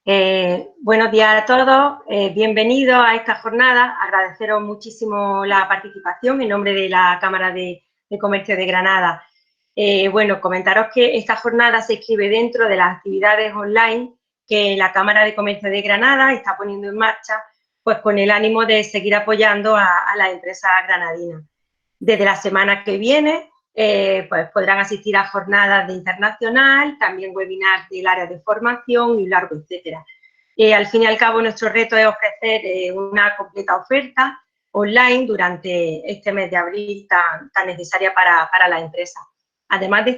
Buenos días a todos, bienvenidos a esta jornada. Agradeceros muchísimo la participación en nombre de la Cámara de Comercio de Granada. Bueno, comentaros que esta jornada se inscribe dentro de las actividades online que la Cámara de Comercio de Granada está poniendo en marcha, pues con el ánimo de seguir apoyando a las empresas granadinas. Desde la semana que viene, pues podrán asistir a jornadas de internacional, también webinars del área de formación y un largo etcétera. Al fin y al cabo, nuestro reto es ofrecer una completa oferta online durante este mes de abril tan necesaria para la empresa. Además de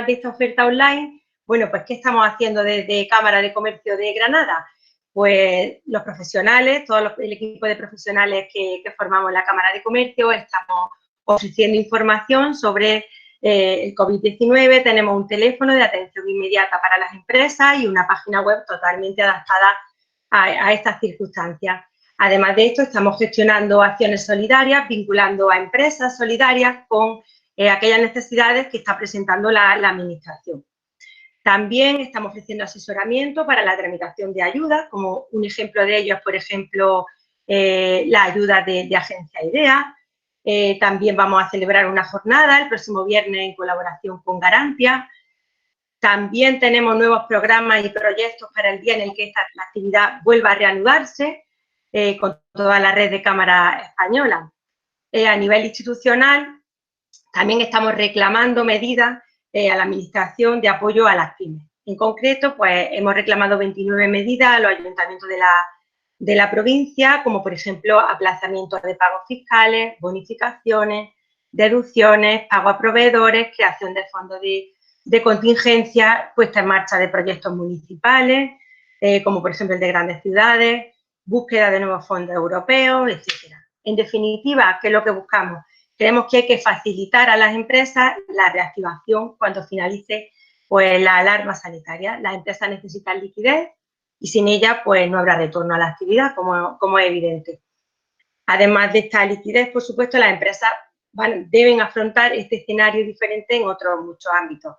esta oferta online, bueno, pues ¿qué estamos haciendo desde Cámara de Comercio de Granada? Pues los profesionales, el equipo de profesionales que formamos la Cámara de Comercio, estamos ofreciendo información sobre el COVID-19, tenemos un teléfono de atención inmediata para las empresas y una página web totalmente adaptada a estas circunstancias. Además de esto, estamos gestionando acciones solidarias, vinculando a empresas solidarias con aquellas necesidades que está presentando la Administración. También estamos ofreciendo asesoramiento para la tramitación de ayudas, como un ejemplo de ello es, por ejemplo, la ayuda de Agencia IDEA. También vamos a celebrar una jornada el próximo viernes en colaboración con Garantia. También tenemos nuevos programas y proyectos para el día en el que la actividad vuelva a reanudarse con toda la red de cámaras españolas. A nivel institucional, también estamos reclamando medidas a la Administración de apoyo a las pymes. En concreto, pues hemos reclamado 29 medidas a los ayuntamientos de la provincia, como por ejemplo aplazamientos de pagos fiscales, bonificaciones, deducciones, pago a proveedores, creación de fondos de contingencia, puesta en marcha de proyectos municipales, como por ejemplo el de grandes ciudades, búsqueda de nuevos fondos europeos, etcétera. En definitiva, ¿qué es lo que buscamos? Creemos que hay que facilitar a las empresas la reactivación cuando finalice pues, la alarma sanitaria. Las empresas necesitan liquidez y sin ella pues, no habrá retorno a la actividad, como es evidente. Además de esta liquidez, por supuesto, las empresas deben afrontar este escenario diferente en otros muchos ámbitos.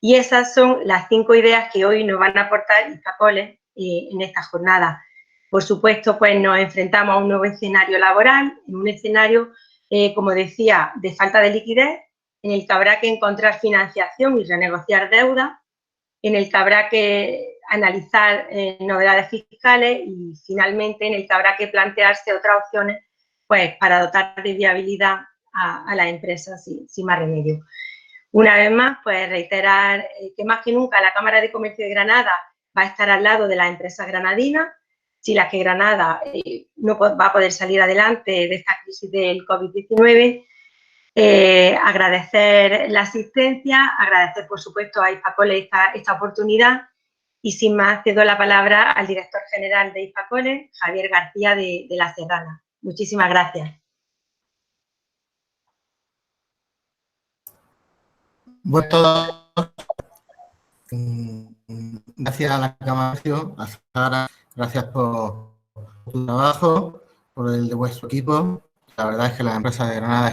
Y esas son las 5 ideas que hoy nos van a aportar Hispacole en esta jornada. Por supuesto, pues nos enfrentamos a un nuevo escenario laboral, en un escenario, como decía, de falta de liquidez, en el que habrá que encontrar financiación y renegociar deuda, en el que habrá que analizar novedades fiscales y, finalmente, en el que habrá que plantearse otras opciones pues, para dotar de viabilidad a las empresas sin más remedio. Una vez más, pues reiterar que más que nunca la Cámara de Comercio de Granada va a estar al lado de las empresas granadinas, si las que Granada no va a poder salir adelante de esta crisis del COVID-19. Agradecer la asistencia, agradecer, por supuesto, a Hispacole esta oportunidad y, sin más, cedo la palabra al director general de Hispacole, Javier García de La Serrana. Muchísimas gracias. Bueno, todos, gracias a la Cámara, a Sara, gracias por tu trabajo, por el de vuestro equipo. La verdad es que las empresas de Granada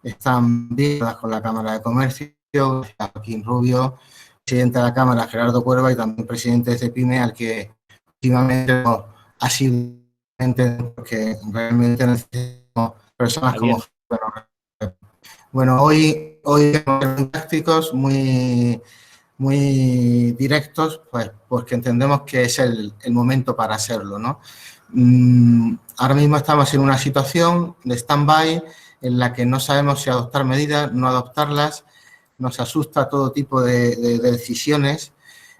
están bien con la Cámara de Comercio, a Joaquín Rubio, presidente de la Cámara, Gerardo Cuerva, y también presidente de CEPIME, al que últimamente ha sido porque realmente necesitamos personas como... Bueno, hoy somos prácticos, muy directos, pues porque entendemos que es el momento para hacerlo, ¿no? Ahora mismo estamos en una situación de stand-by en la que no sabemos si adoptar medidas, no adoptarlas, nos asusta todo tipo de decisiones,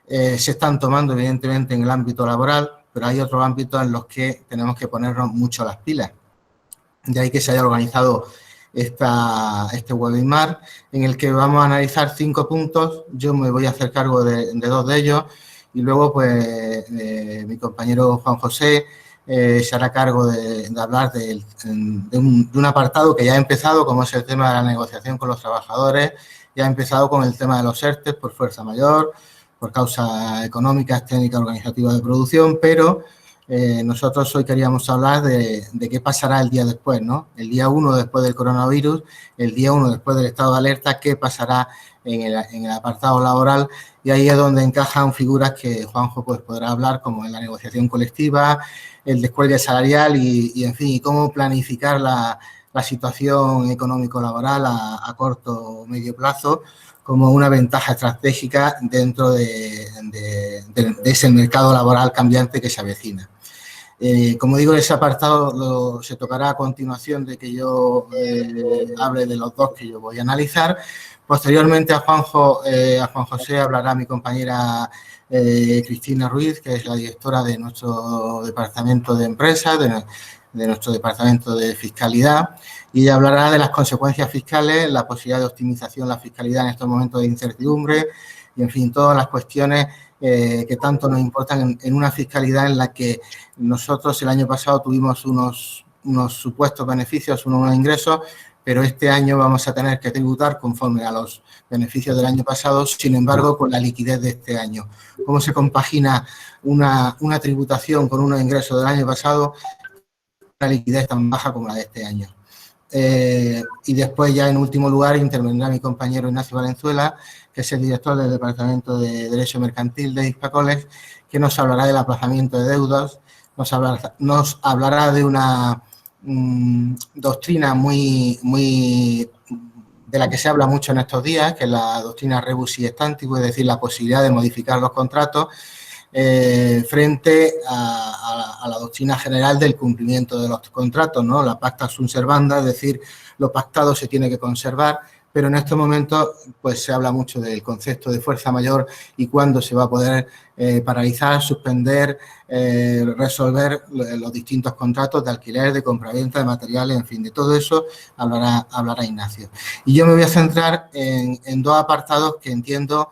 se están tomando evidentemente en el ámbito laboral, pero hay otros ámbitos en los que tenemos que ponernos mucho las pilas. De ahí que se haya organizado este webinar en el que vamos a analizar 5 puntos. Yo me voy a hacer cargo de 2 de ellos y luego pues mi compañero Juan José se hará cargo de hablar de un apartado que ya ha empezado, como es el tema de la negociación con los trabajadores. Ya ha empezado con el tema de los ERTE por fuerza mayor, por causas económicas, técnicas, organizativas de producción, pero nosotros hoy queríamos hablar de qué pasará el día después, ¿no? El día 1 después del coronavirus, el día 1 después del estado de alerta, qué pasará en el apartado laboral, y ahí es donde encajan figuras que Juanjo pues, podrá hablar, como en la negociación colectiva, el descuelgue salarial y en fin, y cómo planificar la situación económico-laboral a corto o medio plazo como una ventaja estratégica dentro de ese mercado laboral cambiante que se avecina. Como digo, ese apartado se tocará a continuación de que yo hable de los dos que yo voy a analizar. Posteriormente a Juan José hablará mi compañera Cristina Ruiz, que es la directora de nuestro departamento de empresas, de nuestro departamento de fiscalidad, y ella hablará de las consecuencias fiscales, la posibilidad de optimización de la fiscalidad en estos momentos de incertidumbre y, en fin, todas las cuestiones que tanto nos importan en una fiscalidad en la que nosotros el año pasado tuvimos unos supuestos beneficios, unos ingresos, pero este año vamos a tener que tributar conforme a los beneficios del año pasado, sin embargo, con la liquidez de este año. ¿Cómo se compagina una tributación con unos ingresos del año pasado, una liquidez tan baja como la de este año? Y después, ya en último lugar, intervendrá mi compañero Ignacio Valenzuela, que es el director del Departamento de Derecho Mercantil de Hispacoles, que nos hablará del aplazamiento de deudas, nos hablará de una doctrina muy de la que se habla mucho en estos días, que es la doctrina rebus sic stantibus, es decir, la posibilidad de modificar los contratos frente a la doctrina general del cumplimiento de los contratos, ¿no? La pacta sunt servanda, es decir, lo pactado se tiene que conservar, pero en estos momentos pues se habla mucho del concepto de fuerza mayor y cuándo se va a poder paralizar, suspender, resolver los distintos contratos de alquiler, de compraventa de materiales, en fin, de todo eso hablará Ignacio. Y yo me voy a centrar en dos apartados que entiendo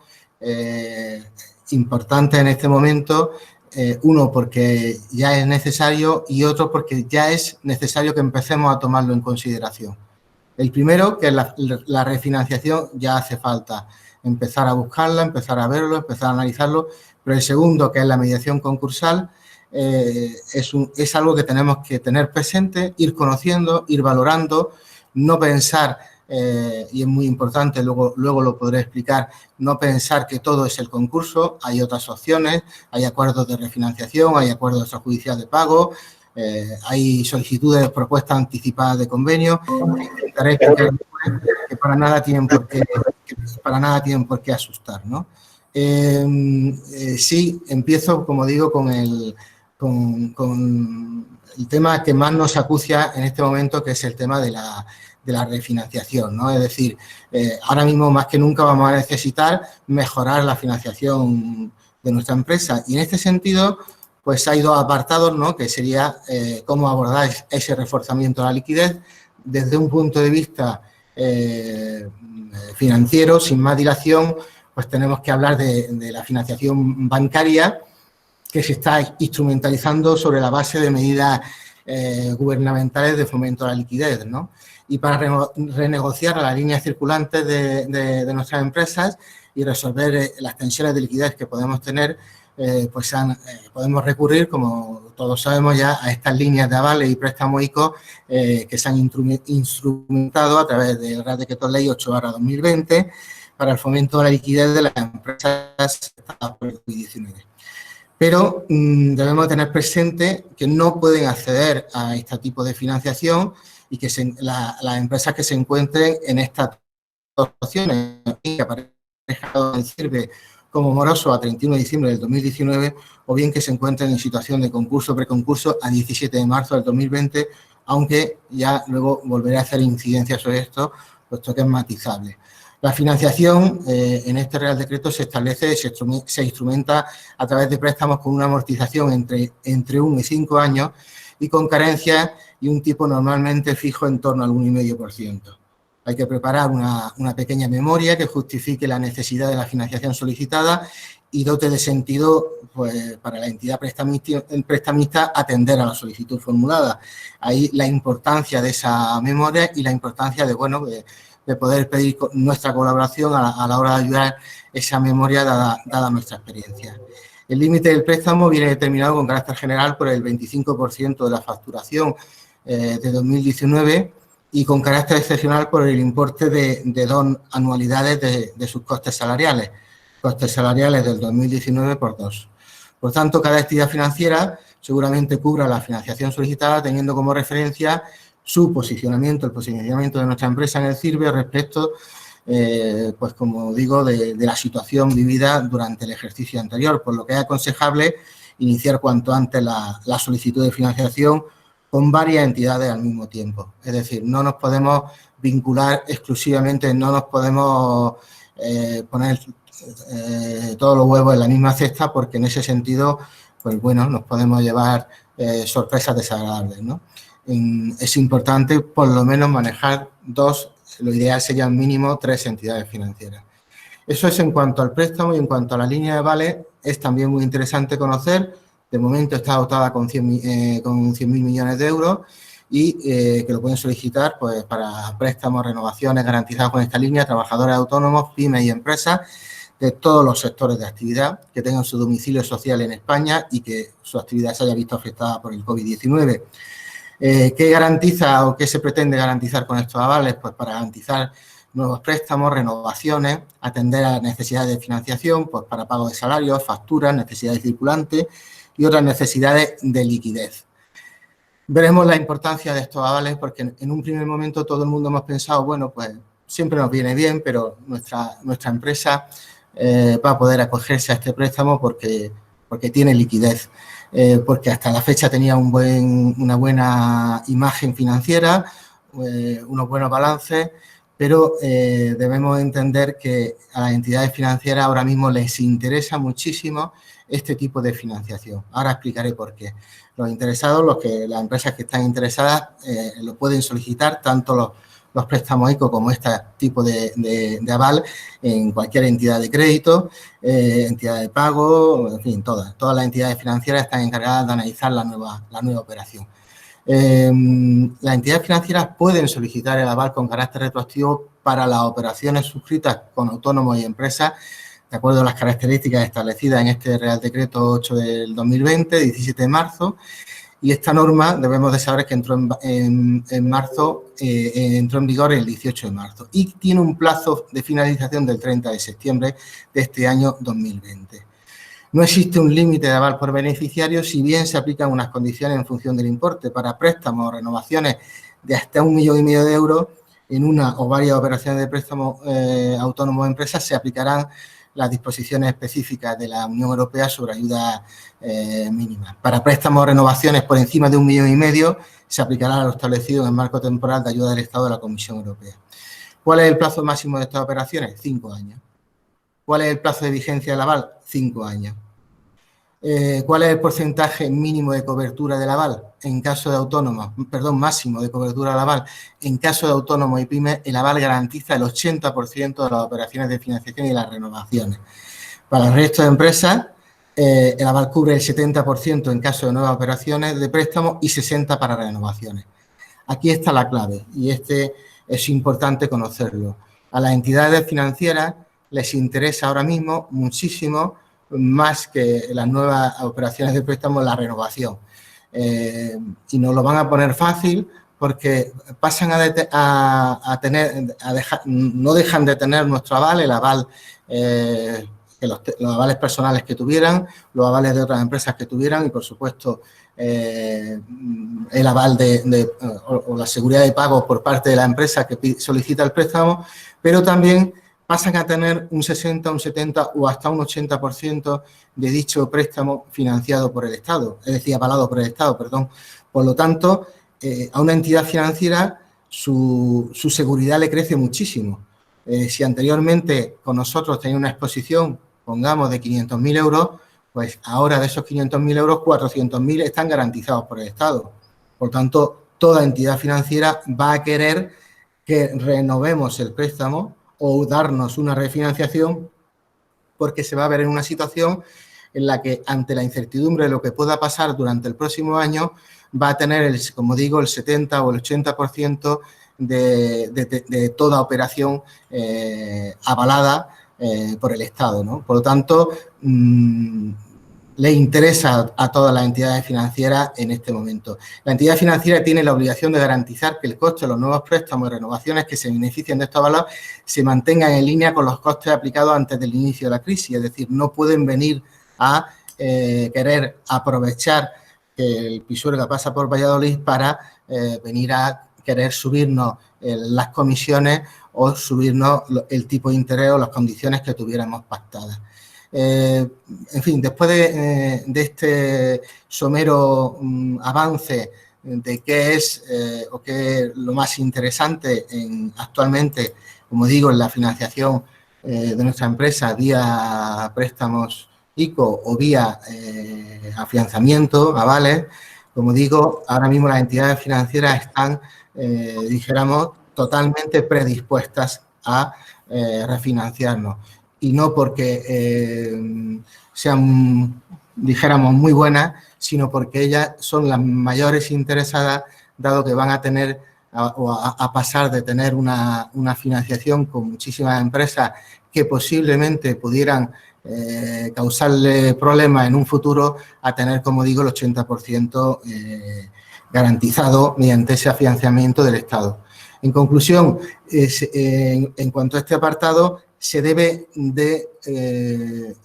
importante en este momento, uno porque ya es necesario y otro porque ya es necesario que empecemos a tomarlo en consideración. El primero, que es la refinanciación, ya hace falta empezar a buscarla, empezar a verlo, empezar a analizarlo, pero el segundo, que es la mediación concursal, es algo que tenemos que tener presente, ir conociendo, ir valorando, no pensar, y es muy importante, luego lo podré explicar, no pensar que todo es el concurso, hay otras opciones, hay acuerdos de refinanciación, hay acuerdos extrajudiciales de pago, hay solicitudes de propuestas anticipadas de convenio, intentaré explicar que para nada tienen por qué asustar, ¿no? Sí, empiezo, como digo, con el tema que más nos acucia en este momento, que es el tema de la refinanciación, ¿no? Es decir, ahora mismo más que nunca vamos a necesitar mejorar la financiación de nuestra empresa, y en este sentido pues hay dos apartados, ¿no? Que sería cómo abordar ese reforzamiento de la liquidez desde un punto de vista financiero. Sin más dilación, pues tenemos que hablar de la financiación bancaria, que se está instrumentalizando sobre la base de medidas gubernamentales de fomento a la liquidez, ¿no? Y para renegociar las líneas circulantes de nuestras empresas y resolver las tensiones de liquidez que podemos tener, pues podemos recurrir, como todos sabemos ya, a estas líneas de avales y préstamos ICO que se han instrumentado a través del Real Decreto Ley 8/2020 para el fomento de la liquidez de las empresas por el COVID-19. Pero debemos tener presente que no pueden acceder a este tipo de financiación y que las empresas que se encuentren en estas opciones, que aparezcan en CIRBE como moroso a 31 de diciembre del 2019, o bien que se encuentren en situación de concurso o preconcurso a 17 de marzo del 2020, aunque ya luego volveré a hacer incidencia sobre esto, puesto que es matizable. La financiación en este Real Decreto se establece, se instrumenta a través de préstamos con una amortización entre 1 y 5 años y con carencias y un tipo normalmente fijo en torno al 1,5%. Hay que preparar una pequeña memoria que justifique la necesidad de la financiación solicitada y dote de sentido, pues, para la entidad prestamista atender a la solicitud formulada. Ahí la importancia de esa memoria y la importancia de, bueno, de poder pedir nuestra colaboración a la hora de ayudar esa memoria dada nuestra experiencia. El límite del préstamo viene determinado con carácter general por el 25% de la facturación de 2019 y con carácter excepcional por el importe de 2 anualidades de sus costes salariales del 2019 por 2. Por tanto, cada entidad financiera seguramente cubra la financiación solicitada teniendo como referencia su posicionamiento, el posicionamiento de nuestra empresa en el CIRBE respecto, pues como digo, de la situación vivida durante el ejercicio anterior, por lo que es aconsejable iniciar cuanto antes la solicitud de financiación con varias entidades al mismo tiempo. Es decir, no nos podemos vincular exclusivamente, no nos podemos poner todos los huevos en la misma cesta porque en ese sentido, pues bueno, nos podemos llevar sorpresas desagradables, ¿no? Es importante por lo menos manejar 2, lo ideal serían mínimo 3 entidades financieras. Eso es en cuanto al préstamo y en cuanto a la línea de vales, es también muy interesante conocer. De momento está dotada con 100.000 millones de euros y que lo pueden solicitar pues, para préstamos, renovaciones garantizadas con esta línea, trabajadores autónomos, pymes y empresas de todos los sectores de actividad que tengan su domicilio social en España y que su actividad se haya visto afectada por el COVID-19. ¿Qué garantiza o qué se pretende garantizar con estos avales? Pues para garantizar nuevos préstamos, renovaciones, atender a necesidades de financiación, pues para pago de salarios, facturas, necesidades circulantes y otras necesidades de liquidez. Veremos la importancia de estos avales porque en un primer momento todo el mundo hemos pensado, bueno, pues siempre nos viene bien, pero nuestra empresa va a poder acogerse a este préstamo porque tiene liquidez. Porque hasta la fecha tenía una buena imagen financiera, unos buenos balances, pero debemos entender que a las entidades financieras ahora mismo les interesa muchísimo este tipo de financiación. Ahora explicaré por qué. Los interesados, las empresas que están interesadas, lo pueden solicitar tanto los préstamos ICO como este tipo de aval en cualquier entidad de crédito, entidad de pago, en fin, todas las entidades financieras están encargadas de analizar la nueva operación. Las entidades financieras pueden solicitar el aval con carácter retroactivo para las operaciones suscritas con autónomos y empresas, de acuerdo a las características establecidas en este Real Decreto 8 del 2020, 17 de marzo, y esta norma debemos de saber que entró en marzo, entró en vigor el 18 de marzo y tiene un plazo de finalización del 30 de septiembre de este año 2020. No existe un límite de aval por beneficiario, si bien se aplican unas condiciones en función del importe. Para préstamos o renovaciones de hasta 1,5 millones de euros, en una o varias operaciones de préstamo autónomo de empresas se aplicarán las disposiciones específicas de la Unión Europea sobre ayuda mínima. Para préstamos o renovaciones por encima de 1,5 millones se aplicará lo establecido en el marco temporal de ayuda del Estado de la Comisión Europea. ¿Cuál es el plazo máximo de estas operaciones? 5 años. ¿Cuál es el plazo de vigencia del aval? 5 años. ¿Cuál es el porcentaje mínimo de cobertura del aval? En caso de autónomos, máximo de cobertura del aval. En caso de autónomos y pymes, el aval garantiza el 80% de las operaciones de financiación y las renovaciones. Para el resto de empresas, el aval cubre el 70% en caso de nuevas operaciones de préstamo y 60% para renovaciones. Aquí está la clave y es importante conocerlo. A las entidades financieras les interesa ahora mismo muchísimo más que las nuevas operaciones de préstamo, la renovación. Y nos lo van a poner fácil porque pasan no dejan de tener nuestro aval, el aval, los avales personales que tuvieran, los avales de otras empresas que tuvieran y, por supuesto, el aval o la seguridad de pago por parte de la empresa que solicita el préstamo, pero también pasan a tener un 60, un 70 o hasta un 80% de dicho préstamo financiado por el Estado, es decir, avalado por el Estado, perdón. Por lo tanto, a una entidad financiera su seguridad le crece muchísimo. Si anteriormente con nosotros tenía una exposición, pongamos, de 500.000 euros, pues ahora de esos 500.000 euros, 400.000 están garantizados por el Estado. Por tanto, toda entidad financiera va a querer que renovemos el préstamo o darnos una refinanciación porque se va a ver en una situación en la que, ante la incertidumbre de lo que pueda pasar durante el próximo año, va a tener, como digo, el 70 o el 80% de toda operación avalada por el Estado, ¿no? Por lo tanto, le interesa a todas las entidades financieras en este momento. La entidad financiera tiene la obligación de garantizar que el coste de los nuevos préstamos y renovaciones que se beneficien de estos avales se mantengan en línea con los costes aplicados antes del inicio de la crisis. Es decir, no pueden venir a querer aprovechar que el Pisuerga pasa por Valladolid para venir a querer subirnos las comisiones o subirnos el tipo de interés o las condiciones que tuviéramos pactadas. En fin, después de este somero avance de qué es o qué es lo más interesante actualmente, como digo, en la financiación de nuestra empresa vía préstamos ICO o vía afianzamiento, avales, como digo, ahora mismo las entidades financieras están, dijéramos, totalmente predispuestas a refinanciarnos. Y no porque sean, dijéramos, muy buenas, sino porque ellas son las mayores interesadas, dado que van a tener a pasar de tener una financiación con muchísimas empresas que posiblemente pudieran causarle problemas en un futuro, a tener, como digo, el 80% garantizado mediante ese financiamiento del Estado. En conclusión, en cuanto a este apartado, se debe de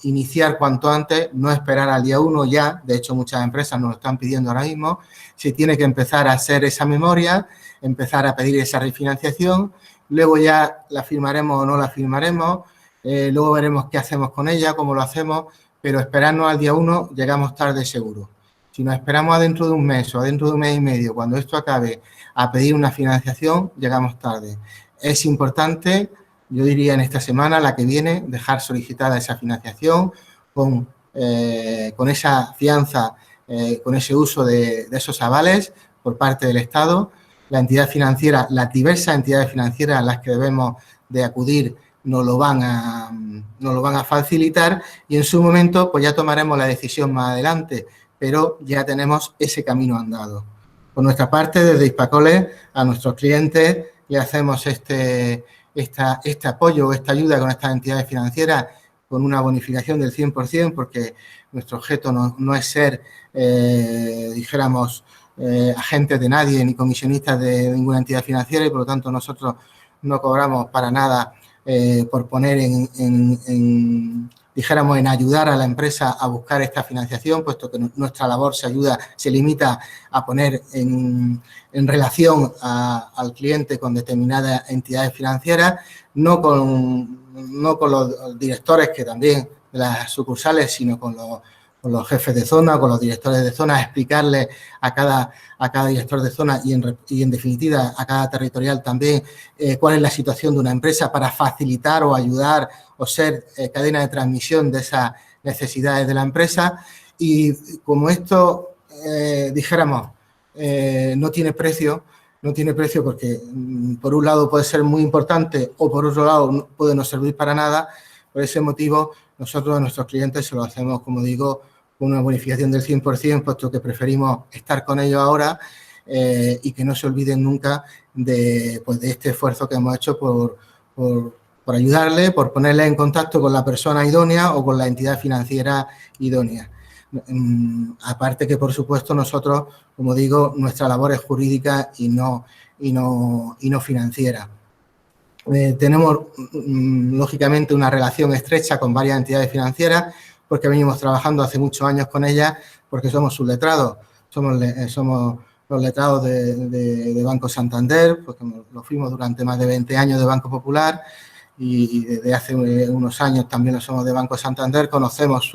iniciar cuanto antes, no esperar al día 1 ya, de hecho muchas empresas nos lo están pidiendo ahora mismo, se tiene que empezar a hacer esa memoria, empezar a pedir esa refinanciación, luego ya la firmaremos o no la firmaremos, luego veremos qué hacemos con ella, cómo lo hacemos, pero esperarnos al día 1 llegamos tarde seguro. Si nos esperamos adentro de un mes o adentro de un mes y medio, cuando esto acabe, a pedir una financiación, llegamos tarde. Es importante, yo diría en esta semana, la que viene, dejar solicitada esa financiación con esa fianza, con ese uso de esos avales por parte del Estado. La entidad financiera, las diversas entidades financieras a las que debemos de acudir nos lo van a facilitar y en su momento pues ya tomaremos la decisión más adelante, pero ya tenemos ese camino andado. Por nuestra parte, desde Hispacole, a nuestros clientes le hacemos este apoyo, esta ayuda con estas entidades financieras con una bonificación del 100%, porque nuestro objeto no es ser, dijéramos, agentes de nadie ni comisionistas de ninguna entidad financiera y, por lo tanto, nosotros no cobramos para nada por poner dijéramos, en ayudar a la empresa a buscar esta financiación, puesto que nuestra labor se limita a poner en relación al cliente con determinadas entidades financieras, no con los directores que también de las sucursales, sino con los jefes de zona, con los directores de zona, explicarle a cada director de zona y en definitiva a cada territorial también cuál es la situación de una empresa para facilitar o ayudar o ser cadena de transmisión de esas necesidades de la empresa. Y como esto, dijéramos, no tiene precio porque por un lado puede ser muy importante o por otro lado puede no servir para nada. Por ese motivo, nosotros a nuestros clientes se lo hacemos, como digo, con una bonificación del 100%, puesto que preferimos estar con ellos ahora y que no se olviden nunca de este esfuerzo que hemos hecho por ayudarle, por ponerle en contacto con la persona idónea o con la entidad financiera idónea. Aparte que, por supuesto, nosotros, como digo, nuestra labor es jurídica y no financiera. Tenemos, lógicamente, una relación estrecha con varias entidades financieras porque venimos trabajando hace muchos años con ellas, porque somos sus letrados. Somos los letrados de Banco Santander, porque lo fuimos durante más de 20 años de Banco Popular y desde hace unos años también lo somos de Banco Santander. Conocemos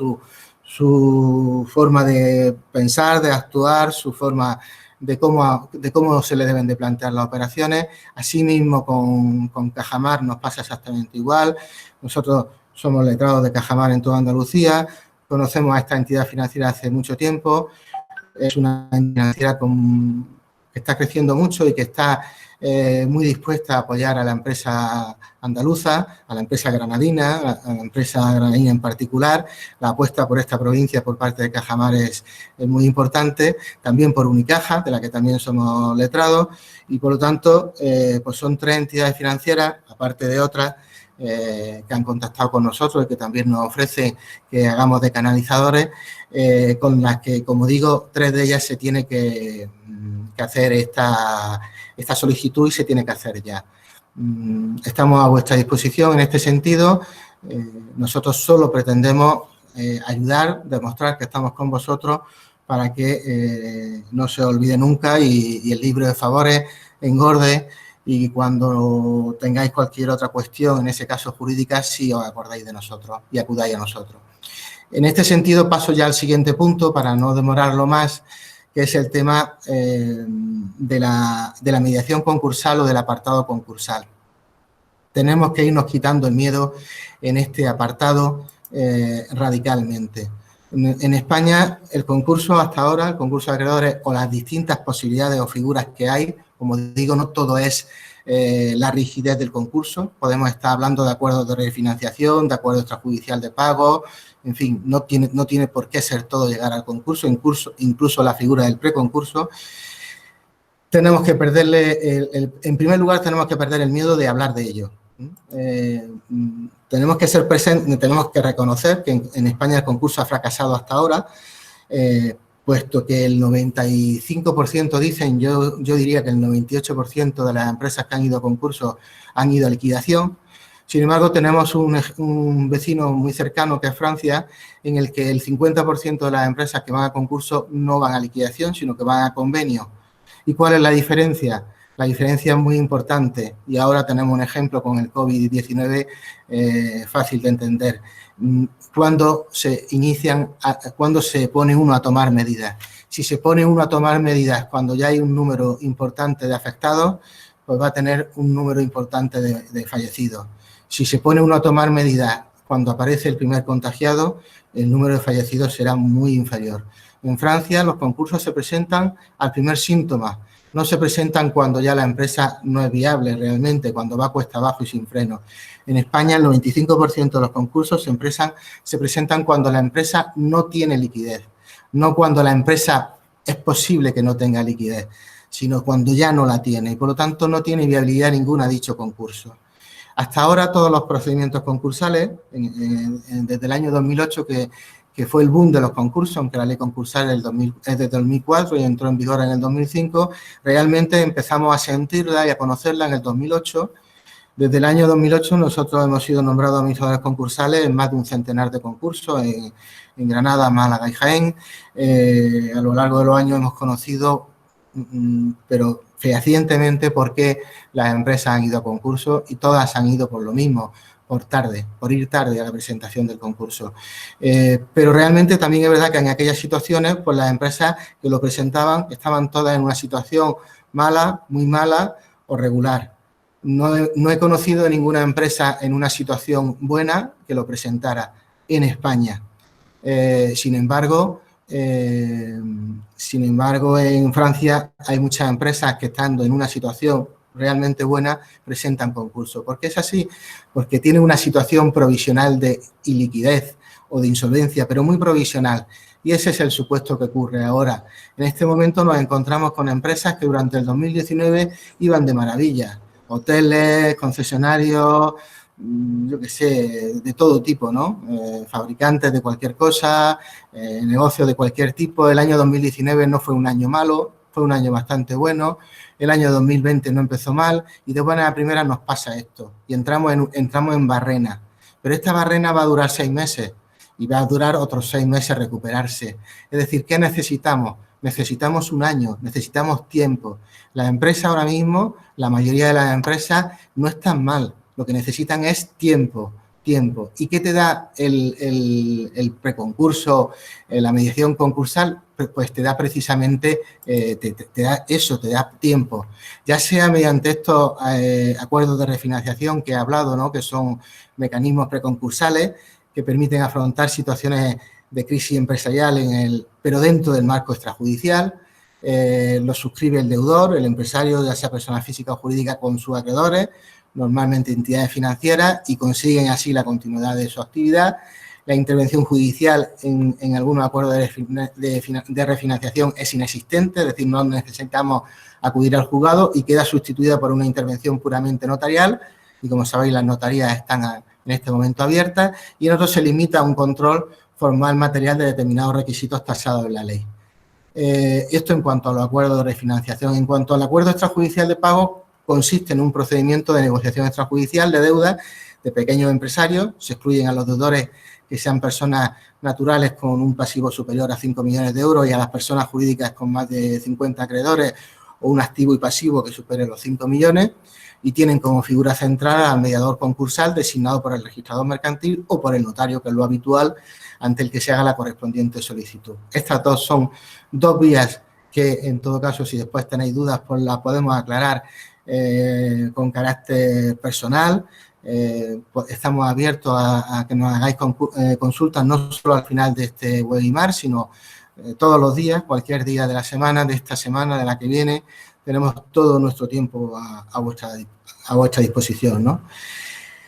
su forma de pensar, de actuar, su forma de cómo se le deben de plantear las operaciones. Asimismo, con Cajamar nos pasa exactamente igual. Nosotros somos letrados de Cajamar en toda Andalucía, conocemos a esta entidad financiera hace mucho tiempo. Es una entidad financiera está creciendo mucho y que está muy dispuesta a apoyar a la empresa andaluza, a la empresa granadina, a la empresa granadina en particular. La apuesta por esta provincia por parte de Cajamar es muy importante, también por Unicaja, de la que también somos letrados, y por lo tanto, pues son 3 entidades financieras, aparte de otras, que han contactado con nosotros y que también nos ofrecen que hagamos de canalizadores, con las que, como digo, 3 de ellas se tiene que hacer esta solicitud y se tiene que hacer ya. Estamos a vuestra disposición en este sentido. Nosotros solo pretendemos ayudar, demostrar que estamos con vosotros para que no se olvide nunca y el libro de favores engorde, y cuando tengáis cualquier otra cuestión, en ese caso jurídica, sí os acordáis de nosotros y acudáis a nosotros. En este sentido, paso ya al siguiente punto para no demorarlo más, que es el tema de la mediación concursal o del apartado concursal. Tenemos que irnos quitando el miedo en este apartado radicalmente. En España, el concurso hasta ahora, el concurso de acreedores o las distintas posibilidades o figuras que hay, como digo, no todo es la rigidez del concurso. Podemos estar hablando de acuerdos de refinanciación, de acuerdo extrajudicial de pago, en fin, no tiene por qué ser todo llegar al concurso, incluso la figura del preconcurso. Tenemos que perderle, en primer lugar, tenemos que perder el miedo de hablar de ello. Tenemos que ser presentes, tenemos que reconocer que en España el concurso ha fracasado hasta ahora, puesto que el 95% dicen, yo diría que el 98% de las empresas que han ido a concurso han ido a liquidación. Sin embargo, tenemos un vecino muy cercano que es Francia, en el que el 50% de las empresas que van a concurso no van a liquidación, sino que van a convenio. ¿Y cuál es la diferencia? La diferencia es muy importante y ahora tenemos un ejemplo con el COVID-19 fácil de entender. Cuando se pone uno a tomar medidas. Si se pone uno a tomar medidas cuando ya hay un número importante de afectados, pues va a tener un número importante de fallecidos. Si se pone uno a tomar medidas cuando aparece el primer contagiado, el número de fallecidos será muy inferior. En Francia, los concursos se presentan al primer síntoma. No se presentan cuando ya la empresa no es viable realmente, cuando va cuesta abajo y sin freno. En España, el 95% de los concursos se presentan cuando la empresa no tiene liquidez, no cuando la empresa es posible que no tenga liquidez, sino cuando ya no la tiene y, por lo tanto, no tiene viabilidad ninguna dicho concurso. Hasta ahora, todos los procedimientos concursales, desde el año 2008, que fue el boom de los concursos, aunque la ley concursal es de 2004 y entró en vigor en el 2005, realmente empezamos a sentirla y a conocerla en el 2008. Desde el año 2008 nosotros hemos sido nombrados administradores concursales en más de un centenar de concursos en Granada, Málaga y Jaén. A lo largo de los años hemos conocido, pero fehacientemente, por qué las empresas han ido a concursos y todas han ido por lo mismo, por ir tarde a la presentación del concurso. Pero realmente también es verdad que en aquellas situaciones, pues las empresas que lo presentaban estaban todas en una situación mala, muy mala o regular. No he conocido ninguna empresa en una situación buena que lo presentara en España. Sin embargo, en Francia hay muchas empresas que, estando en una situación realmente buena, presentan concurso. ¿Por qué es así? Porque tienen una situación provisional de iliquidez o de insolvencia, pero muy provisional. Y ese es el supuesto que ocurre ahora. En este momento nos encontramos con empresas que durante el 2019 iban de maravilla. Hoteles, concesionarios, yo qué sé, de todo tipo, ¿no? Fabricantes de cualquier cosa, negocios de cualquier tipo. El año 2019 no fue un año malo, fue un año bastante bueno. El año 2020 no empezó mal y de buena a primera nos pasa esto y entramos en barrena. Pero esta barrena va a durar 6 meses y va a durar otros 6 meses recuperarse. Es decir, ¿qué necesitamos? Necesitamos un año, necesitamos tiempo. Las empresas ahora mismo, la mayoría de las empresas no están mal. Lo que necesitan es tiempo. ¿Y qué te da el preconcurso, la mediación concursal? Pues te da precisamente, te da eso, te da tiempo. Ya sea mediante estos acuerdos de refinanciación que he hablado, ¿no? Que son mecanismos preconcursales que permiten afrontar situaciones de crisis empresarial, pero dentro del marco extrajudicial. lo suscribe el deudor, el empresario, ya sea persona física o jurídica, con sus acreedores, normalmente entidades financieras, y consiguen así la continuidad de su actividad. La intervención judicial en algunos acuerdos de refinanciación es inexistente, es decir, no necesitamos acudir al juzgado y queda sustituida por una intervención puramente notarial, y como sabéis, las notarías están en este momento abiertas, y en otros se limita a un control formal material de determinados requisitos tasados en la ley. Esto en cuanto a los acuerdos de refinanciación. En cuanto al acuerdo extrajudicial de pago, consiste en un procedimiento de negociación extrajudicial de deuda de pequeños empresarios. Se excluyen a los deudores que sean personas naturales con un pasivo superior a 5 millones de euros y a las personas jurídicas con más de 50 acreedores o un activo y pasivo que supere los 5 millones, y tienen como figura central al mediador concursal designado por el registrador mercantil o por el notario, que es lo habitual, ante el que se haga la correspondiente solicitud. Estas dos son dos vías que, en todo caso, si después tenéis dudas, pues las podemos aclarar con carácter personal. Pues estamos abiertos a que nos hagáis consultas, no solo al final de este webinar, sino todos los días, cualquier día de la semana, de esta semana, de la que viene. Tenemos todo nuestro tiempo a vuestra disposición, ¿no?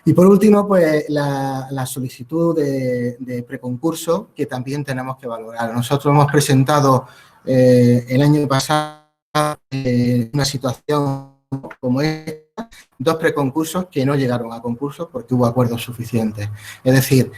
Y por último, pues la solicitud de preconcurso, que también tenemos que valorar. Nosotros hemos presentado el año pasado una situación como esta, 2 preconcursos que no llegaron a concurso porque hubo acuerdos suficientes. Es decir,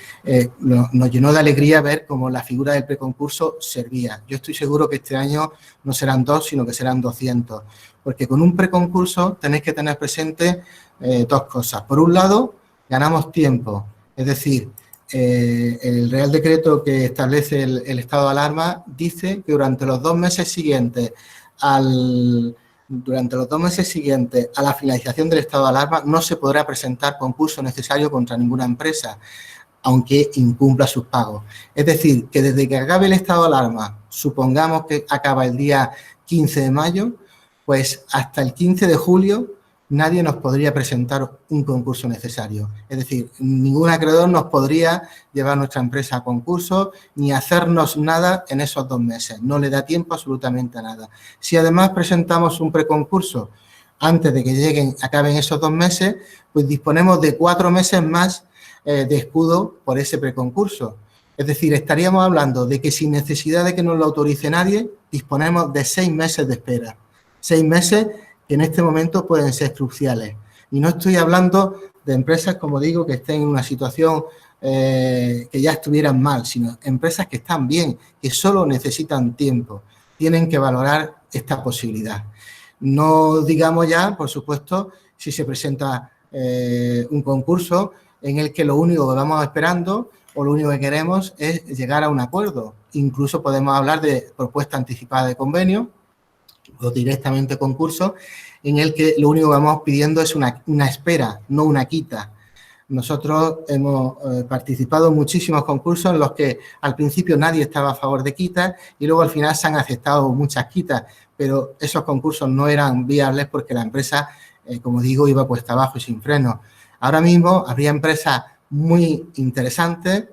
nos llenó de alegría ver cómo la figura del preconcurso servía. Yo estoy seguro que este año no serán 2, sino que serán 200, porque con un preconcurso tenéis que tener presente 2 cosas. Por un lado, ganamos tiempo, es decir, el Real Decreto que establece el estado de alarma dice que durante los 2 meses siguientes a la finalización del estado de alarma no se podrá presentar concurso necesario contra ninguna empresa, aunque incumpla sus pagos. Es decir, que desde que acabe el estado de alarma, supongamos que acaba el día 15 de mayo, pues hasta el 15 de julio nadie nos podría presentar un concurso necesario. Es decir, ningún acreedor nos podría llevar nuestra empresa a concurso ni hacernos nada en esos 2 meses. No le da tiempo absolutamente a nada. Si además presentamos un preconcurso antes de que acaben esos 2 meses, pues disponemos de 4 meses más de escudo por ese preconcurso. Es decir, estaríamos hablando de que sin necesidad de que nos lo autorice nadie, disponemos de 6 meses de espera. 6 meses que en este momento pueden ser cruciales. Y no estoy hablando de empresas, como digo, que estén en una situación que ya estuvieran mal, sino empresas que están bien, que solo necesitan tiempo. Tienen que valorar esta posibilidad. No digamos ya, por supuesto, si se presenta un concurso en el que lo único que vamos esperando o lo único que queremos es llegar a un acuerdo. Incluso podemos hablar de propuesta anticipada de convenio o directamente concurso, en el que lo único que vamos pidiendo es una espera, no una quita. Nosotros hemos participado en muchísimos concursos en los que al principio nadie estaba a favor de quitas y luego al final se han aceptado muchas quitas, pero esos concursos no eran viables porque la empresa, como digo, iba puesta abajo y sin freno. Ahora mismo habría empresas muy interesantes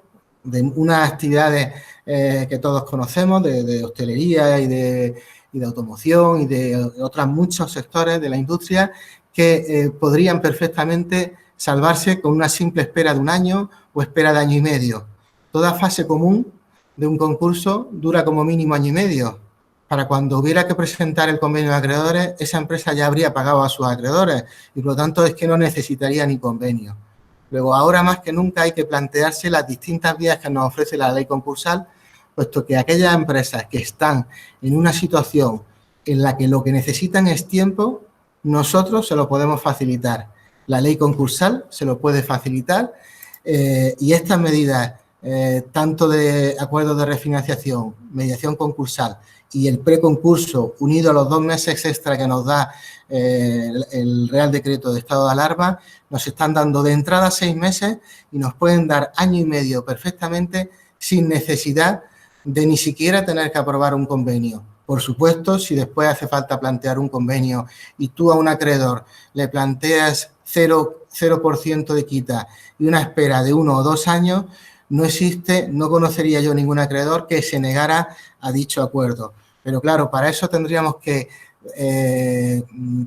de unas actividades que todos conocemos, de hostelería y de automoción y de otros muchos sectores de la industria que podrían perfectamente salvarse con una simple espera de 1 año o espera de 1 año y medio. Toda fase común de un concurso dura como mínimo 1 año y medio. Para cuando hubiera que presentar el convenio de acreedores, esa empresa ya habría pagado a sus acreedores y, por lo tanto, es que no necesitaría ni convenio. Luego, ahora más que nunca hay que plantearse las distintas vías que nos ofrece la ley concursal, puesto que aquellas empresas que están en una situación en la que lo que necesitan es tiempo, nosotros se lo podemos facilitar. La ley concursal se lo puede facilitar y estas medidas, tanto de acuerdos de refinanciación, mediación concursal y el preconcurso, unido a los 2 meses extra que nos da el Real Decreto de estado de alarma, nos están dando de entrada 6 meses y nos pueden dar 1 año y medio perfectamente sin necesidad de ni siquiera tener que aprobar un convenio. Por supuesto, si después hace falta plantear un convenio y tú a un acreedor le planteas 0% de quita y una espera de 1 o 2 años, no conocería yo ningún acreedor que se negara a dicho acuerdo. Pero claro, para eso tendríamos que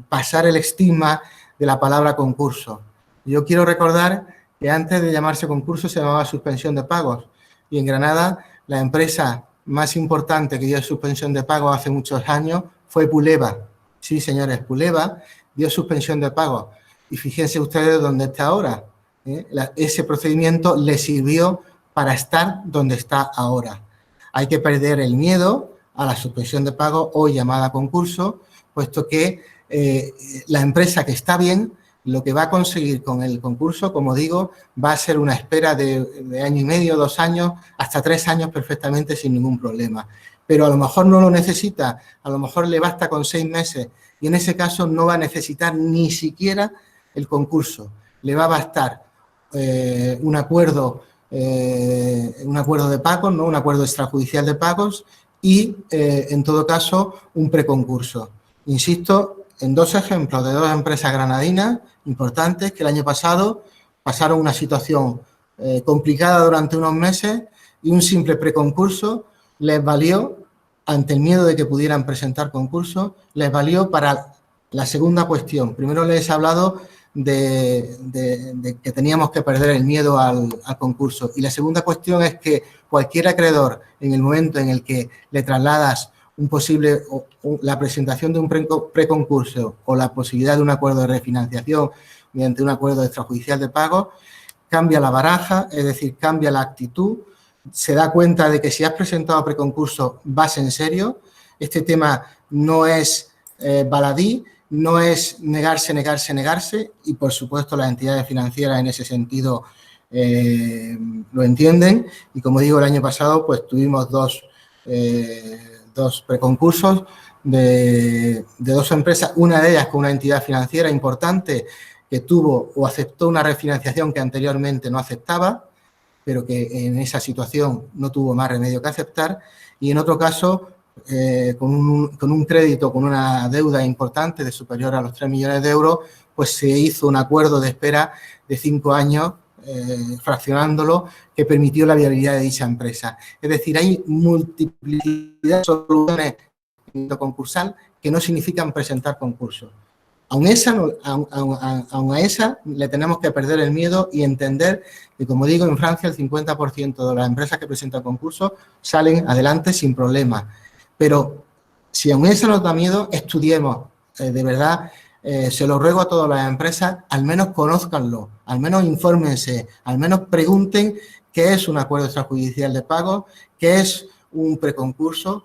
pasar el estigma de la palabra concurso. Yo quiero recordar que antes de llamarse concurso se llamaba suspensión de pagos, y en Granada la empresa más importante que dio suspensión de pagos hace muchos años fue Puleva. Sí, señores, Puleva dio suspensión de pagos. Y fíjense ustedes dónde está ahora. Ese procedimiento le sirvió para estar donde está ahora. Hay que perder el miedo a la suspensión de pagos, hoy llamada concurso, puesto que la empresa que está bien, lo que va a conseguir con el concurso, como digo, va a ser una espera de año y medio, 2 años, hasta 3 años perfectamente sin ningún problema. Pero a lo mejor no lo necesita, a lo mejor le basta con 6 meses y en ese caso no va a necesitar ni siquiera el concurso. Le va a bastar un acuerdo de pagos, ¿no? Un acuerdo extrajudicial de pagos y, en todo caso, un preconcurso. Insisto en 2 ejemplos de 2 empresas granadinas importantes que el año pasado pasaron una situación complicada durante unos meses y un simple preconcurso les valió, ante el miedo de que pudieran presentar concursos, les valió para la segunda cuestión. Primero les he hablado de que teníamos que perder el miedo al concurso. Y la segunda cuestión es que cualquier acreedor, en el momento en el que le trasladas la presentación de un preconcurso o la posibilidad de un acuerdo de refinanciación mediante un acuerdo extrajudicial de pago, cambia la baraja, es decir, cambia la actitud, se da cuenta de que si has presentado preconcurso vas en serio. Este tema no es baladí, no es negarse y, por supuesto, las entidades financieras en ese sentido lo entienden. Y, como digo, el año pasado pues tuvimos dos preconcursos de 2 empresas, una de ellas con una entidad financiera importante que tuvo o aceptó una refinanciación que anteriormente no aceptaba, pero que en esa situación no tuvo más remedio que aceptar, y en otro caso con un crédito, con una deuda importante de superior a los 3 millones de euros, pues se hizo un acuerdo de espera de 5 años, fraccionándolo, que permitió la viabilidad de dicha empresa. Es decir, hay multiplicidad de soluciones en lo concursal que no significan presentar concursos. Aun a esa le tenemos que perder el miedo y entender que, como digo, en Francia el 50% de las empresas que presentan concursos salen adelante sin problemas. Pero si aun esa nos da miedo, estudiemos. De verdad, se lo ruego a todas las empresas, al menos conózcanlo, al menos infórmense, al menos pregunten qué es un acuerdo extrajudicial de pago, qué es un preconcurso,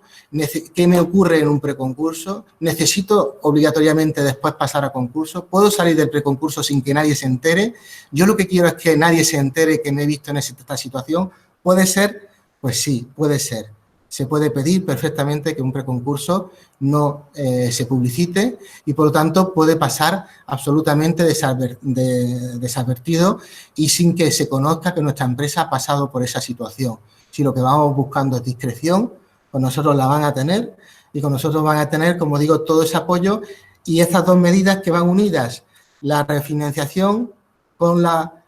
qué me ocurre en un preconcurso, necesito obligatoriamente después pasar a concurso, puedo salir del preconcurso sin que nadie se entere. Yo lo que quiero es que nadie se entere que me he visto en esta situación. ¿Puede ser? Pues sí, puede ser. Se puede pedir perfectamente que un preconcurso no se publicite y, por lo tanto, puede pasar absolutamente desadvertido y sin que se conozca que nuestra empresa ha pasado por esa situación. Si lo que vamos buscando es discreción, con nosotros la van a tener y con nosotros van a tener, como digo, todo ese apoyo y estas 2 medidas que van unidas, la refinanciación con la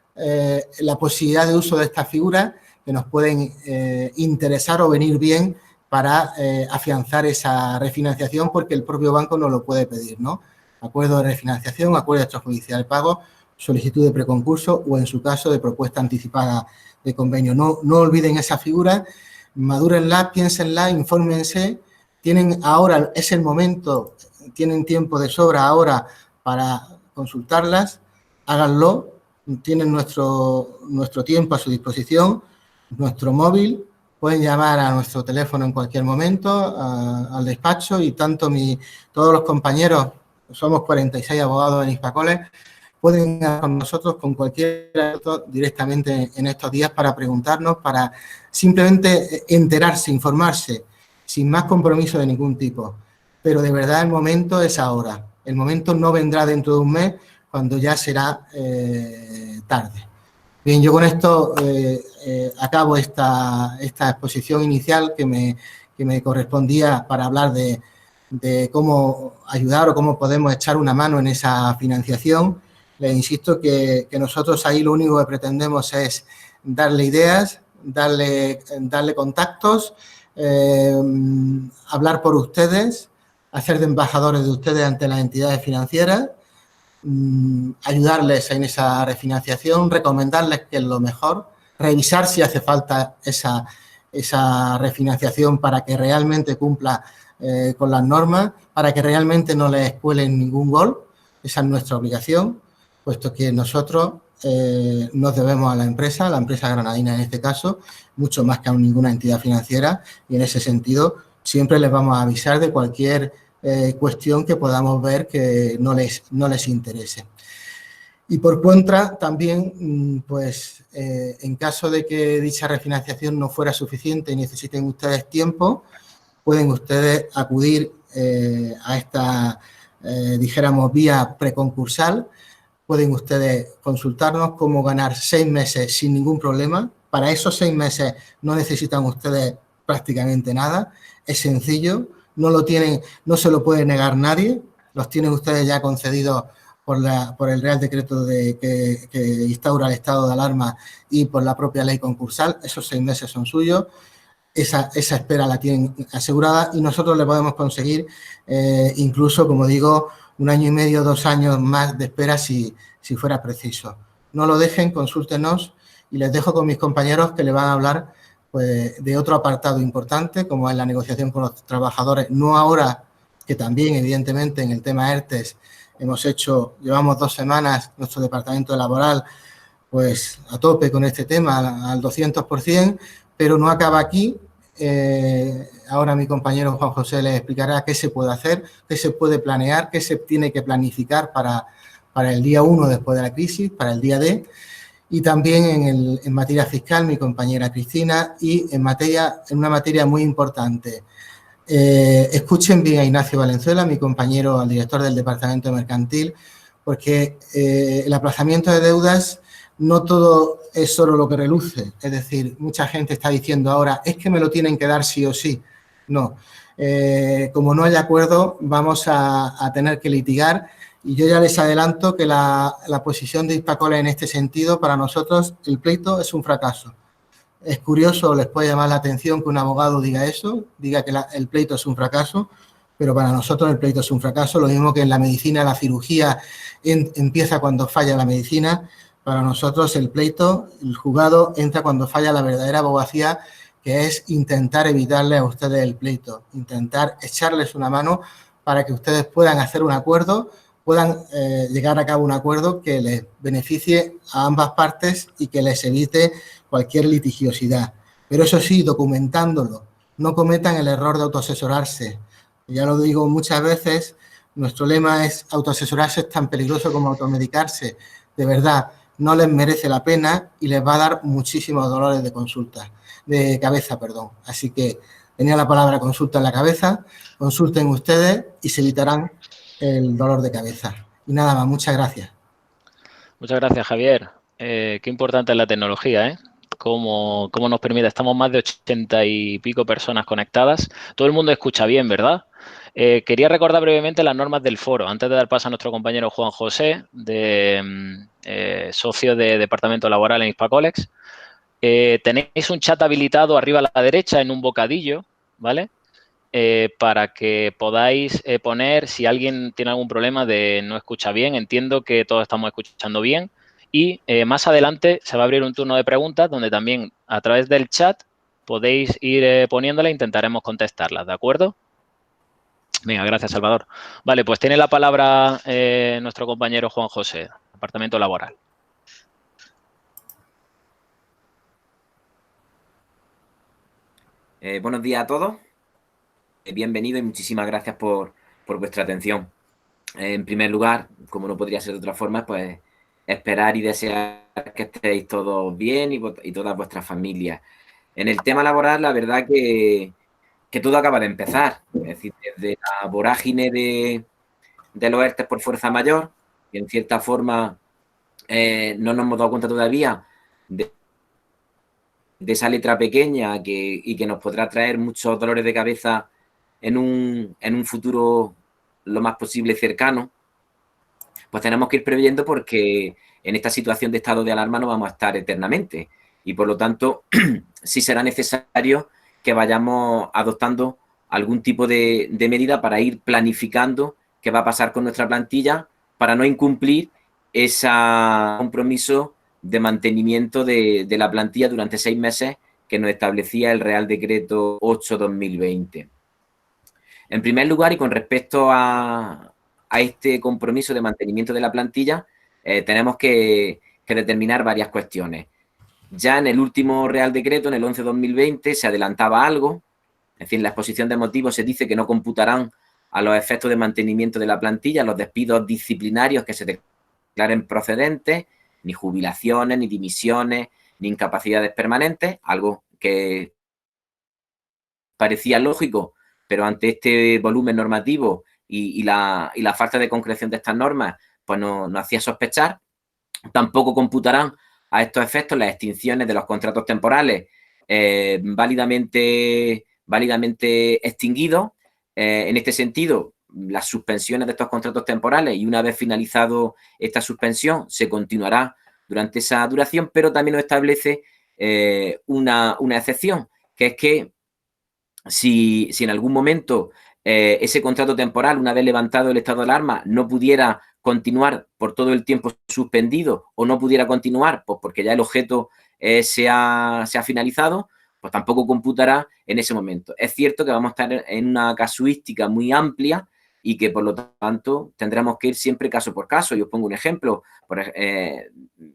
posibilidad de uso de estas figuras que nos pueden interesar o venir bien para afianzar esa refinanciación, porque el propio banco nos lo puede pedir, ¿no? Acuerdo de refinanciación, acuerdo extrajudicial de pago, solicitud de preconcurso o, en su caso, de propuesta anticipada de convenio. No olviden esa figura, madúrenla, piénsenla, infórmense. Tienen ahora, es el momento, tienen tiempo de sobra ahora para consultarlas, háganlo, tienen nuestro tiempo a su disposición, nuestro móvil, pueden llamar a nuestro teléfono en cualquier momento, al despacho, y todos los compañeros, somos 46 abogados en Hispacole, pueden hablar con nosotros, con cualquiera directamente en estos días para preguntarnos, para simplemente enterarse, informarse, sin más compromiso de ningún tipo. Pero de verdad el momento es ahora. El momento no vendrá dentro de un mes, cuando ya será tarde. Bien, yo con esto acabo esta exposición inicial que me correspondía para hablar de cómo ayudar o cómo podemos echar una mano en esa financiación. Les insisto que nosotros ahí lo único que pretendemos es darle ideas, darle contactos, hablar por ustedes, hacer de embajadores de ustedes ante las entidades financieras, ayudarles en esa refinanciación, recomendarles que es lo mejor, revisar si hace falta esa refinanciación para que realmente cumpla con las normas, para que realmente no les cuelen ningún gol. Esa es nuestra obligación, puesto que nosotros nos debemos a la empresa granadina en este caso, mucho más que a ninguna entidad financiera, y en ese sentido siempre les vamos a avisar de cualquier cuestión que podamos ver que no les interese. Y por contra, también, pues, en caso de que dicha refinanciación no fuera suficiente y necesiten ustedes tiempo, pueden ustedes acudir a esta, dijéramos, vía preconcursal. Pueden ustedes consultarnos cómo ganar 6 meses sin ningún problema. Para esos 6 meses no necesitan ustedes prácticamente nada. Es sencillo, no se lo puede negar nadie. Los tienen ustedes ya concedidos por el Real Decreto que instaura el estado de alarma y por la propia ley concursal. Esos 6 meses son suyos. Esa espera la tienen asegurada y nosotros le podemos conseguir incluso, como digo, 1 año y medio, 2 años más de espera si fuera preciso. No lo dejen, consúltenos y les dejo con mis compañeros que le van a hablar pues, de otro apartado importante, como es la negociación con los trabajadores, no ahora, que también, evidentemente, en el tema ERTES llevamos 2 semanas, nuestro departamento laboral, pues a tope con este tema, al 200%, pero no acaba aquí. Ahora mi compañero Juan José les explicará qué se puede hacer, qué se puede planear, qué se tiene que planificar para el día 1 después de la crisis, para el día D, y también en materia fiscal mi compañera Cristina y en una materia muy importante. Escuchen bien a Ignacio Valenzuela, mi compañero, al director del Departamento Mercantil, porque el aplazamiento de deudas no todo es solo lo que reluce. Es decir, mucha gente está diciendo ahora, es que me lo tienen que dar sí o sí. No. Como no hay acuerdo, vamos a tener que litigar y yo ya les adelanto que la posición de Hispacoles en este sentido, para nosotros, el pleito es un fracaso. Es curioso, les puede llamar la atención que un abogado diga eso, diga que el pleito es un fracaso, pero para nosotros el pleito es un fracaso, lo mismo que en la medicina, la cirugía empieza cuando falla la medicina. Para nosotros el pleito, el juzgado, entra cuando falla la verdadera abogacía, que es intentar evitarle a ustedes el pleito, intentar echarles una mano para que ustedes puedan hacer un acuerdo, puedan llegar a cabo un acuerdo que les beneficie a ambas partes y que les evite cualquier litigiosidad. Pero eso sí, documentándolo. No cometan el error de autoasesorarse. Ya lo digo muchas veces, nuestro lema es autoasesorarse es tan peligroso como automedicarse. De verdad, no les merece la pena y les va a dar muchísimos dolores de cabeza. Así que tenía la palabra consulta en la cabeza, consulten ustedes y se evitarán el dolor de cabeza. Y nada más, muchas gracias. Muchas gracias, Javier. Qué importante es la tecnología, ¿eh? Cómo nos permite. Estamos más de 80 y pico personas conectadas. Todo el mundo escucha bien, ¿verdad? Quería recordar brevemente las normas del foro, antes de dar paso a nuestro compañero Juan José, socio de Departamento Laboral en Hispacolex. Tenéis un chat habilitado arriba a la derecha en un bocadillo, ¿vale? Para que podáis poner si alguien tiene algún problema de no escucha bien. Entiendo que todos estamos escuchando bien. Y más adelante se va a abrir un turno de preguntas donde también a través del chat podéis ir poniéndola e intentaremos contestarlas, ¿de acuerdo? Venga, gracias, Salvador. Vale, pues tiene la palabra nuestro compañero Juan José, Departamento Laboral. Buenos días a todos. Bienvenido y muchísimas gracias por vuestra atención. En primer lugar, como no podría ser de otra forma, pues esperar y desear que estéis todos bien y todas vuestras familias. En el tema laboral, la verdad que todo acaba de empezar. Es decir, desde la vorágine de los ERTE por fuerza mayor, que en cierta forma no nos hemos dado cuenta todavía de esa letra pequeña y que nos podrá traer muchos dolores de cabeza en un futuro lo más posible cercano, pues tenemos que ir previendo porque en esta situación de estado de alarma no vamos a estar eternamente y por lo tanto sí será necesario que vayamos adoptando algún tipo de medida para ir planificando qué va a pasar con nuestra plantilla para no incumplir ese compromiso de mantenimiento de la plantilla durante 6 meses que nos establecía el Real Decreto 8/2020. En primer lugar, y con respecto a este compromiso de mantenimiento de la plantilla, tenemos que determinar varias cuestiones. Ya en el último Real Decreto, en el 11/2020, se adelantaba algo, es decir, en la exposición de motivos se dice que no computarán a los efectos de mantenimiento de la plantilla los despidos disciplinarios que se declaren procedentes, ni jubilaciones, ni dimisiones, ni incapacidades permanentes, algo que parecía lógico, pero ante este volumen normativo y la falta de concreción de estas normas, pues nos hacía sospechar. Tampoco computarán a estos efectos las extinciones de los contratos temporales válidamente extinguidos. En este sentido, las suspensiones de estos contratos temporales, y una vez finalizado esta suspensión, se continuará durante esa duración, pero también nos establece una excepción, que es que si en algún momento ese contrato temporal, una vez levantado el estado de alarma, no pudiera continuar por todo el tiempo suspendido, o no pudiera continuar pues porque ya el objeto se ha finalizado, pues tampoco computará en ese momento. Es cierto que vamos a estar en una casuística muy amplia y que, por lo tanto, tendremos que ir siempre caso por caso. Yo os pongo un ejemplo.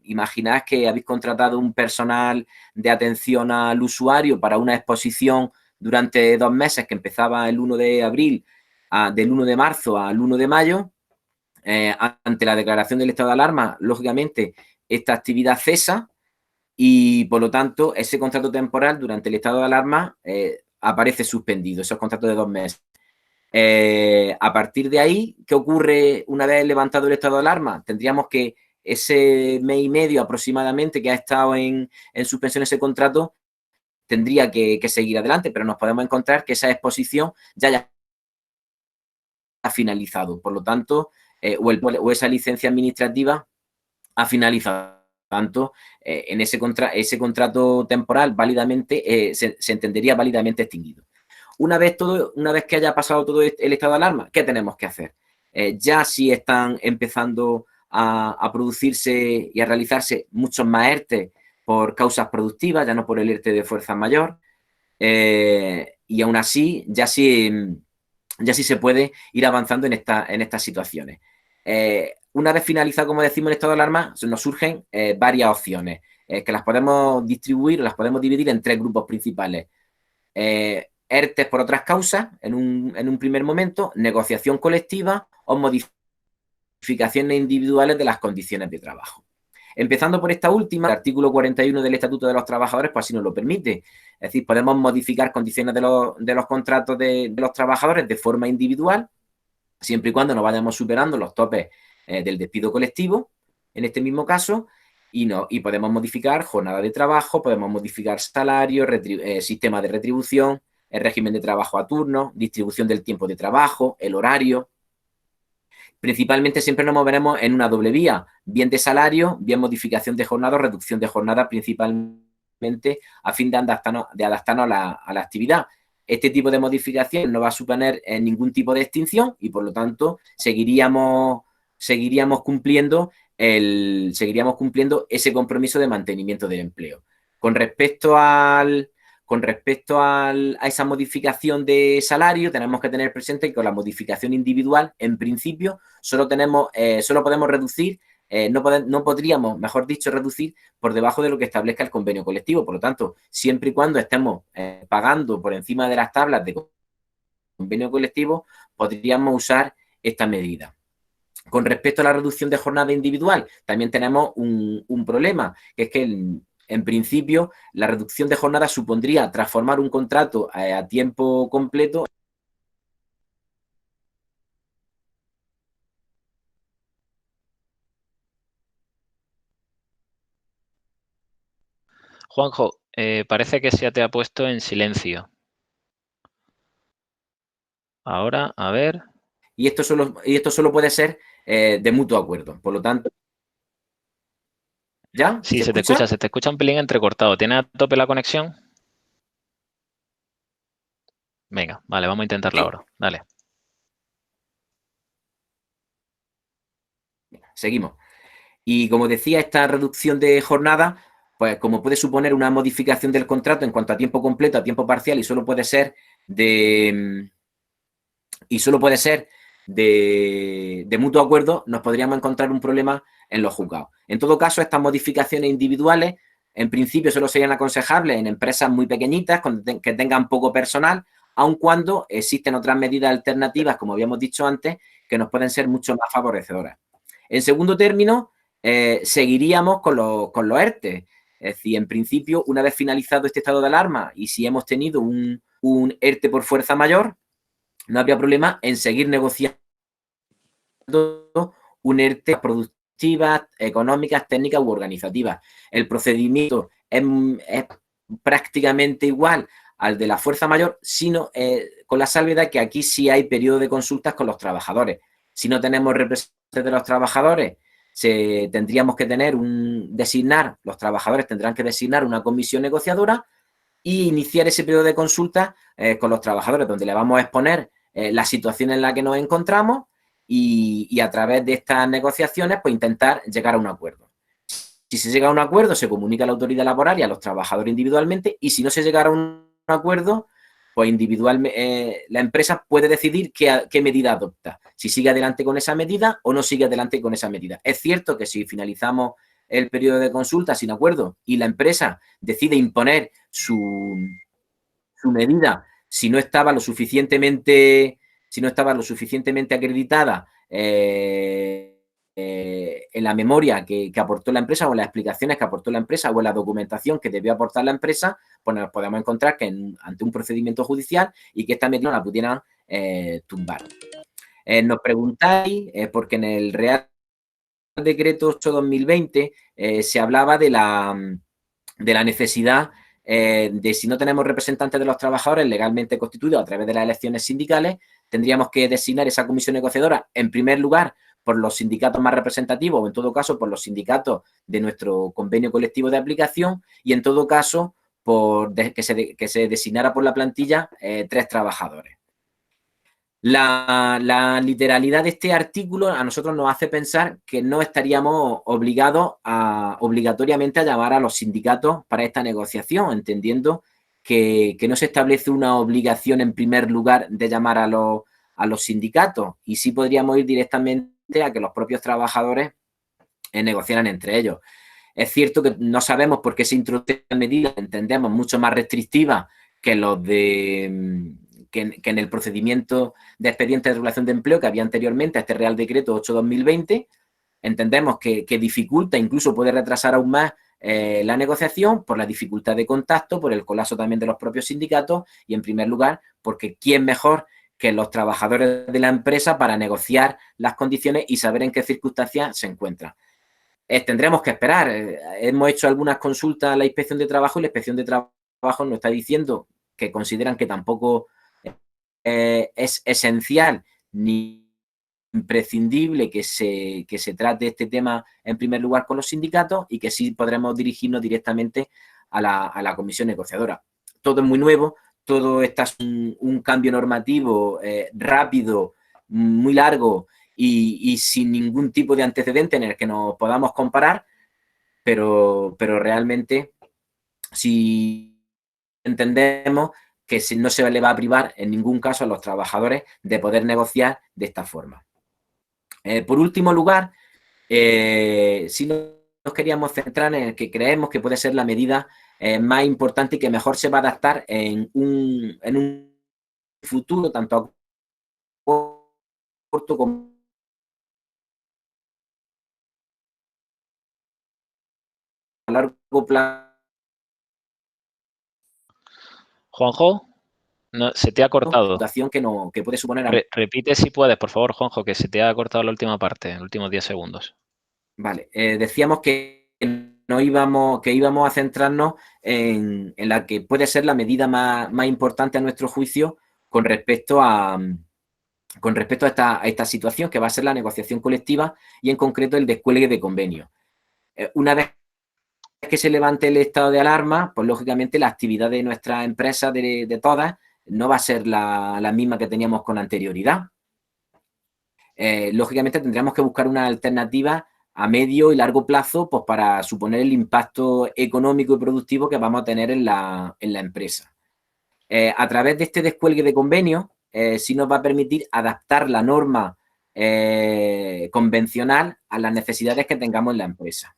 Imaginad que habéis contratado un personal de atención al usuario para una exposición durante 2 meses, que empezaba el 1 de abril, del 1 de marzo al 1 de mayo. Ante la declaración del estado de alarma, lógicamente, esta actividad cesa y, por lo tanto, ese contrato temporal durante el estado de alarma aparece suspendido, esos contratos de 2 meses. A partir de ahí, ¿qué ocurre una vez levantado el estado de alarma? Tendríamos que ese mes y medio aproximadamente que ha estado en suspensión ese contrato, tendría que seguir adelante, pero nos podemos encontrar que esa exposición ya ha finalizado. Por lo tanto, o esa licencia administrativa ha finalizado. Por lo tanto, en ese contrato temporal válidamente se entendería válidamente extinguido. Una vez que haya pasado todo el estado de alarma, ¿qué tenemos que hacer? Ya si están empezando a producirse y a realizarse muchos más ERTE por causas productivas, ya no por el ERTE de fuerza mayor, y aún así ya sí se puede ir avanzando en estas situaciones. Una vez finalizado, como decimos, el estado de alarma, nos surgen varias opciones, que las podemos distribuir, las podemos dividir en 3 grupos principales. ERTES por otras causas, en un primer momento, negociación colectiva o modificaciones individuales de las condiciones de trabajo. Empezando por esta última, el artículo 41 del Estatuto de los Trabajadores pues así nos lo permite. Es decir, podemos modificar condiciones de los contratos de los trabajadores de forma individual, siempre y cuando no vayamos superando los topes del despido colectivo, en este mismo caso, y podemos modificar jornada de trabajo, podemos modificar salario, sistema de retribución, el régimen de trabajo a turno, distribución del tiempo de trabajo, el horario. Principalmente siempre nos moveremos en una doble vía, bien de salario, bien modificación de jornada o reducción de jornada, principalmente a fin de adaptarnos a la actividad. Este tipo de modificación no va a suponer ningún tipo de extinción y, por lo tanto, seguiríamos cumpliendo ese compromiso de mantenimiento del empleo. Con respecto a esa modificación de salario, tenemos que tener presente que con la modificación individual, en principio, solo podemos reducir, no podríamos, mejor dicho, reducir por debajo de lo que establezca el convenio colectivo. Por lo tanto, siempre y cuando estemos pagando por encima de las tablas de convenio colectivo, podríamos usar esta medida. Con respecto a la reducción de jornada individual, también tenemos un problema, que es que en principio, la reducción de jornada supondría transformar un contrato a tiempo completo. Juanjo, parece que se te ha puesto en silencio. Ahora, a ver. Y esto solo puede ser de mutuo acuerdo. Por lo tanto, ¿ya? Sí, se te escucha un pelín entrecortado. ¿Tiene a tope la conexión? Venga, vale, vamos a intentarlo Sí. ahora. Dale. Seguimos. Y como decía, esta reducción de jornada, pues como puede suponer una modificación del contrato en cuanto a tiempo completo, a tiempo parcial, y solo puede ser de mutuo acuerdo, nos podríamos encontrar un problema en los juzgados. En todo caso, estas modificaciones individuales, en principio, solo serían aconsejables en empresas muy pequeñitas, que tengan poco personal, aun cuando existen otras medidas alternativas, como habíamos dicho antes, que nos pueden ser mucho más favorecedoras. En segundo término, seguiríamos con los ERTE. Es decir, en principio, una vez finalizado este estado de alarma y si hemos tenido un ERTE por fuerza mayor, no habría problema en seguir negociando un ERTE productivas, económicas, técnicas u organizativas. El procedimiento es prácticamente igual al de la fuerza mayor, sino con la salvedad que aquí sí hay periodo de consultas con los trabajadores. Si no tenemos representantes de los trabajadores, tendríamos que los trabajadores tendrán que designar una comisión negociadora y iniciar ese periodo de consulta con los trabajadores, donde le vamos a exponer la situación en la que nos encontramos y a través de estas negociaciones, pues intentar llegar a un acuerdo. Si se llega a un acuerdo, se comunica a la autoridad laboral y a los trabajadores individualmente, y si no se llegara a un acuerdo, pues individualmente la empresa puede decidir qué medida adopta, si sigue adelante con esa medida o no sigue adelante con esa medida. Es cierto que si finalizamos el periodo de consulta sin acuerdo y la empresa decide imponer su medida si no estaba lo suficientemente acreditada en la memoria que aportó la empresa o en las explicaciones que aportó la empresa o en la documentación que debió aportar la empresa, pues nos podemos encontrar que ante un procedimiento judicial y que esta medida la pudieran tumbar. Nos preguntáis, porque en el Real Decreto 8/2020 se hablaba de la necesidad de, si no tenemos representantes de los trabajadores legalmente constituidos a través de las elecciones sindicales, tendríamos que designar esa comisión negociadora, en primer lugar, por los sindicatos más representativos o, en todo caso, por los sindicatos de nuestro convenio colectivo de aplicación y, en todo caso, que se designara por la plantilla 3 trabajadores. La literalidad de este artículo a nosotros nos hace pensar que no estaríamos obligatoriamente a llamar a los sindicatos para esta negociación, entendiendo que no se establece una obligación en primer lugar de llamar a los sindicatos, y sí podríamos ir directamente a que los propios trabajadores negociaran entre ellos. Es cierto que no sabemos por qué se introducen medidas, entendemos, mucho más restrictivas que los que en el procedimiento de expediente de regulación de empleo que había anteriormente a este Real Decreto 8/2020. Entendemos que dificulta, incluso puede retrasar aún más la negociación por la dificultad de contacto, por el colapso también de los propios sindicatos y, en primer lugar, porque ¿quién mejor que los trabajadores de la empresa para negociar las condiciones y saber en qué circunstancias se encuentran? Tendremos que esperar. Hemos hecho algunas consultas a la Inspección de Trabajo y la Inspección de Trabajo nos está diciendo que consideran que tampoco es esencial ni imprescindible que se trate este tema en primer lugar con los sindicatos y que sí podremos dirigirnos directamente a la comisión negociadora. Todo es muy nuevo, todo está un cambio normativo rápido, muy largo y sin ningún tipo de antecedente en el que nos podamos comparar, pero realmente si entendemos que no se le va a privar en ningún caso a los trabajadores de poder negociar de esta forma. Por último lugar, si nos queríamos centrar en el que creemos que puede ser la medida más importante y que mejor se va a adaptar en un futuro, tanto a corto como a largo plazo. Juanjo, no, se te ha cortado. Que puede suponer... Repite si puedes, por favor, Juanjo, que se te ha cortado la última parte, los últimos 10 segundos. Vale, decíamos que íbamos a centrarnos en la que puede ser la medida más importante a nuestro juicio con respecto a esta situación, que va a ser la negociación colectiva y, en concreto, el descuelgue de convenios. Una vez que se levante el estado de alarma, pues lógicamente la actividad de nuestras empresas, de todas, no va a ser la misma que teníamos con anterioridad. Lógicamente tendremos que buscar una alternativa a medio y largo plazo, pues para suponer el impacto económico y productivo que vamos a tener en la empresa. A través de este descuelgue de convenio, sí nos va a permitir adaptar la norma convencional a las necesidades que tengamos en la empresa.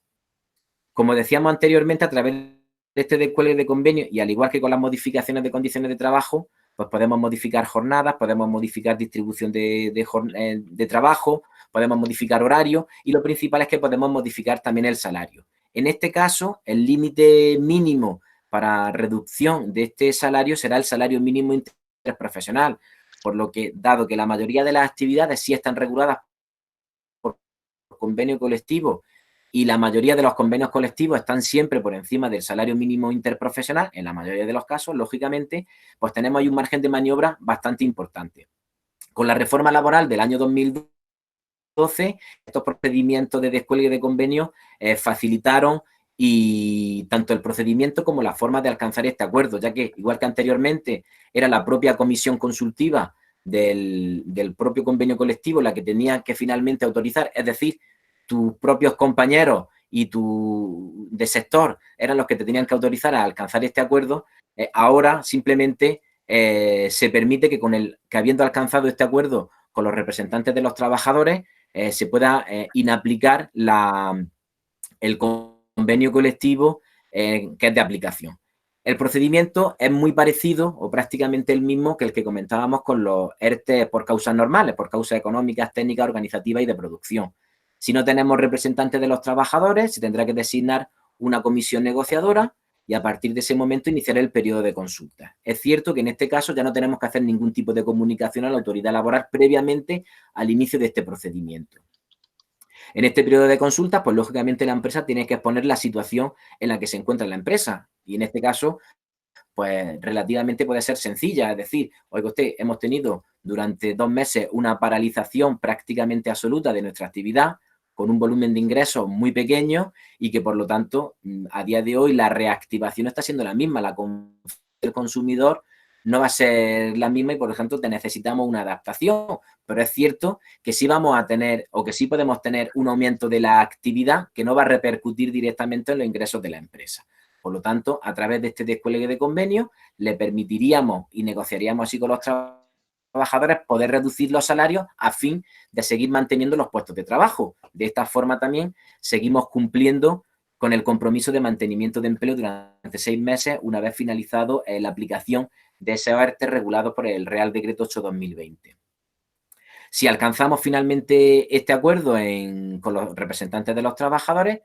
Como decíamos anteriormente, a través de este descuelgue de convenio, y al igual que con las modificaciones de condiciones de trabajo, pues podemos modificar jornadas, podemos modificar distribución de trabajo, podemos modificar horario, y lo principal es que podemos modificar también el salario. En este caso, el límite mínimo para reducción de este salario será el salario mínimo interprofesional, por lo que, dado que la mayoría de las actividades sí están reguladas por convenio colectivo y la mayoría de los convenios colectivos están siempre por encima del salario mínimo interprofesional, en la mayoría de los casos, lógicamente, pues tenemos ahí un margen de maniobra bastante importante. Con la reforma laboral del año 2012, estos procedimientos de descuelgue de convenios facilitaron y tanto el procedimiento como la forma de alcanzar este acuerdo, ya que, igual que anteriormente, era la propia comisión consultiva del propio convenio colectivo la que tenía que finalmente autorizar, es decir, tus propios compañeros y tu de sector eran los que te tenían que autorizar a alcanzar este acuerdo. Ahora simplemente se permite que habiendo alcanzado este acuerdo con los representantes de los trabajadores, se pueda inaplicar el convenio colectivo que es de aplicación. El procedimiento es muy parecido o prácticamente el mismo que el que comentábamos con los ERTE por causas normales, por causas económicas, técnicas, organizativas y de producción. Si no tenemos representantes de los trabajadores, se tendrá que designar una comisión negociadora y a partir de ese momento iniciar el periodo de consulta. Es cierto que en este caso ya no tenemos que hacer ningún tipo de comunicación a la autoridad laboral previamente al inicio de este procedimiento. En este periodo de consulta, pues lógicamente la empresa tiene que exponer la situación en la que se encuentra la empresa y en este caso, pues relativamente puede ser sencilla, es decir, oiga usted, hemos tenido durante 2 meses una paralización prácticamente absoluta de nuestra actividad con un volumen de ingresos muy pequeño y que por lo tanto a día de hoy la reactivación está siendo la misma, la confianza del consumidor no va a ser la misma y por ejemplo te necesitamos una adaptación, pero es cierto que sí vamos a tener o que sí podemos tener un aumento de la actividad que no va a repercutir directamente en los ingresos de la empresa. Por lo tanto, a través de este descuelgue de convenio, le permitiríamos y negociaríamos así con los trabajadores poder reducir los salarios a fin de seguir manteniendo los puestos de trabajo. De esta forma también seguimos cumpliendo con el compromiso de mantenimiento de empleo durante 6 meses una vez finalizado la aplicación de ese ERTE regulado por el Real Decreto 8/2020. Si alcanzamos finalmente este acuerdo con los representantes de los trabajadores,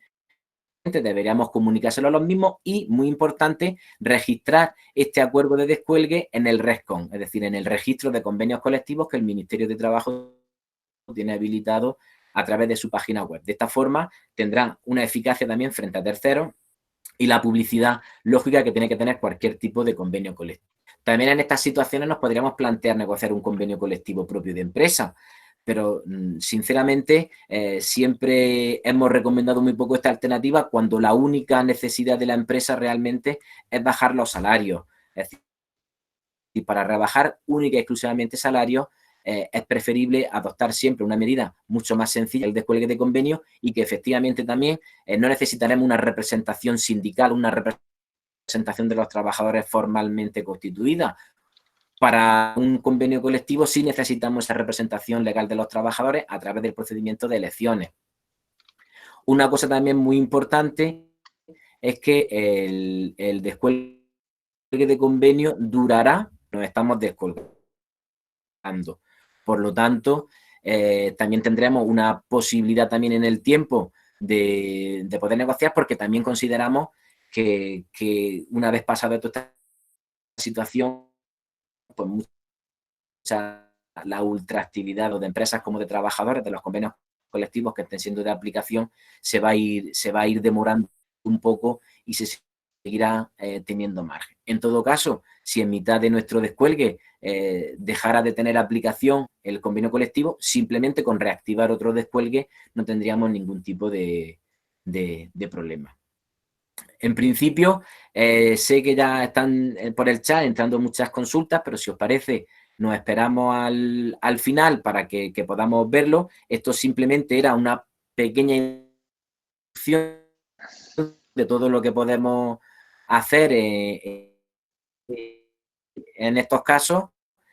deberíamos comunicárselo a los mismos y, muy importante, registrar este acuerdo de descuelgue en el RESCON, es decir, en el registro de convenios colectivos que el Ministerio de Trabajo tiene habilitado a través de su página web. De esta forma, tendrán una eficacia también frente a terceros y la publicidad lógica que tiene que tener cualquier tipo de convenio colectivo. También en estas situaciones nos podríamos plantear negociar un convenio colectivo propio de empresa, pero sinceramente siempre hemos recomendado muy poco esta alternativa cuando la única necesidad de la empresa realmente es bajar los salarios. Es decir, para rebajar única y exclusivamente salarios es preferible adoptar siempre una medida mucho más sencilla, el descuelgue de convenio, y que efectivamente también no necesitaremos una representación sindical, una representación de los trabajadores formalmente constituida. Para un convenio colectivo sí necesitamos esa representación legal de los trabajadores a través del procedimiento de elecciones. Una cosa también muy importante es que el descuelgue de convenio durará, nos estamos descolgando. Por lo tanto, también tendremos una posibilidad también en el tiempo de poder negociar, porque también consideramos que una vez pasada toda esta situación, pues la ultraactividad o de empresas como de trabajadores, de los convenios colectivos que estén siendo de aplicación, se va a ir demorando un poco y se seguirá teniendo margen. En todo caso, si en mitad de nuestro descuelgue dejara de tener aplicación el convenio colectivo, simplemente con reactivar otro descuelgue no tendríamos ningún tipo de problema. En principio, sé que ya están por el chat entrando muchas consultas, pero si os parece, nos esperamos al final para que podamos verlo. Esto simplemente era una pequeña introducción de todo lo que podemos hacer en estos casos.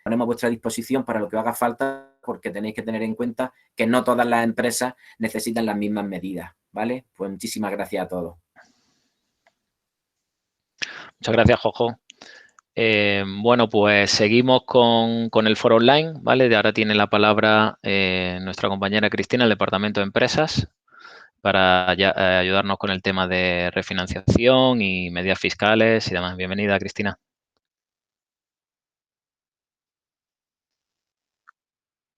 Ponemos a vuestra disposición para lo que os haga falta, porque tenéis que tener en cuenta que no todas las empresas necesitan las mismas medidas, ¿vale? Pues muchísimas gracias a todos. Muchas gracias, Jojo. Bueno, pues seguimos con el foro online, ¿vale? De ahora tiene la palabra nuestra compañera Cristina, del Departamento de Empresas, para ayudarnos con el tema de refinanciación y medidas fiscales y demás. Bienvenida, Cristina.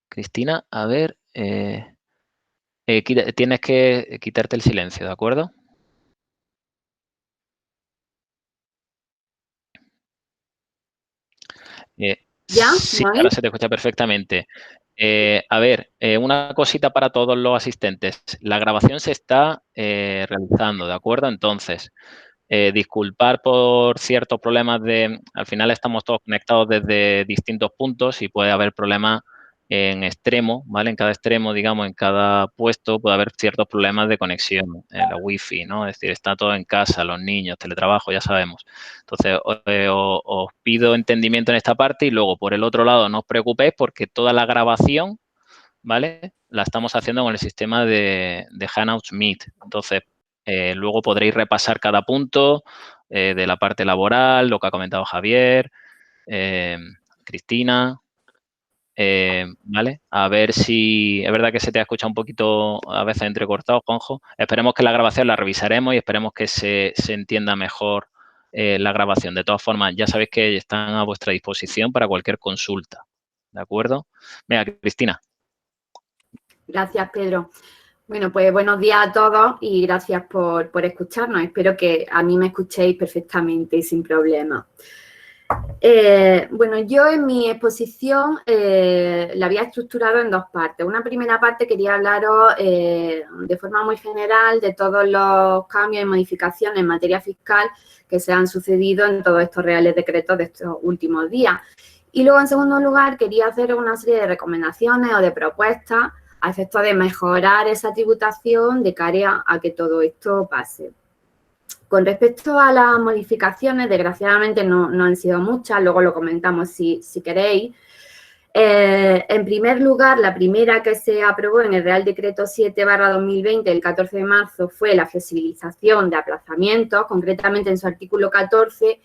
Cristina, a ver, tienes que quitarte el silencio, ¿de acuerdo? ¿Ya? Sí, ahora se te escucha perfectamente. A ver, una cosita para todos los asistentes. La grabación se está realizando, ¿de acuerdo? Entonces, disculpar por ciertos problemas al final estamos todos conectados desde distintos puntos y puede haber problemas en extremo, ¿vale? En cada extremo, digamos, en cada puesto puede haber ciertos problemas de conexión en la wifi, ¿no? Es decir, está todo en casa, los niños, teletrabajo, ya sabemos. Entonces, os pido entendimiento en esta parte y luego, por el otro lado, no os preocupéis porque toda la grabación, ¿vale? La estamos haciendo con el sistema de Hangouts Meet. Entonces, luego podréis repasar cada punto de la parte laboral, lo que ha comentado Javier, Cristina, ¿vale? A ver si... Es verdad que se te ha escuchado un poquito a veces entrecortado, Juanjo. Esperemos que la grabación la revisaremos y esperemos que se entienda mejor la grabación. De todas formas, ya sabéis que están a vuestra disposición para cualquier consulta, ¿de acuerdo? Venga, Cristina. Gracias, Pedro. Bueno, pues buenos días a todos y gracias por escucharnos. Espero que a mí me escuchéis perfectamente y sin problema. Bueno, yo en mi exposición la había estructurado en dos partes. Una primera parte quería hablaros de forma muy general de todos los cambios y modificaciones en materia fiscal que se han sucedido en todos estos reales decretos de estos últimos días. Y luego, en segundo lugar, quería hacer una serie de recomendaciones o de propuestas a efecto de mejorar esa tributación de cara a que todo esto pase. Con respecto a las modificaciones, desgraciadamente no han sido muchas, luego lo comentamos si queréis. En primer lugar, la primera que se aprobó en el Real Decreto 7/2020, el 14 de marzo, fue la flexibilización de aplazamientos. Concretamente, en su artículo 14,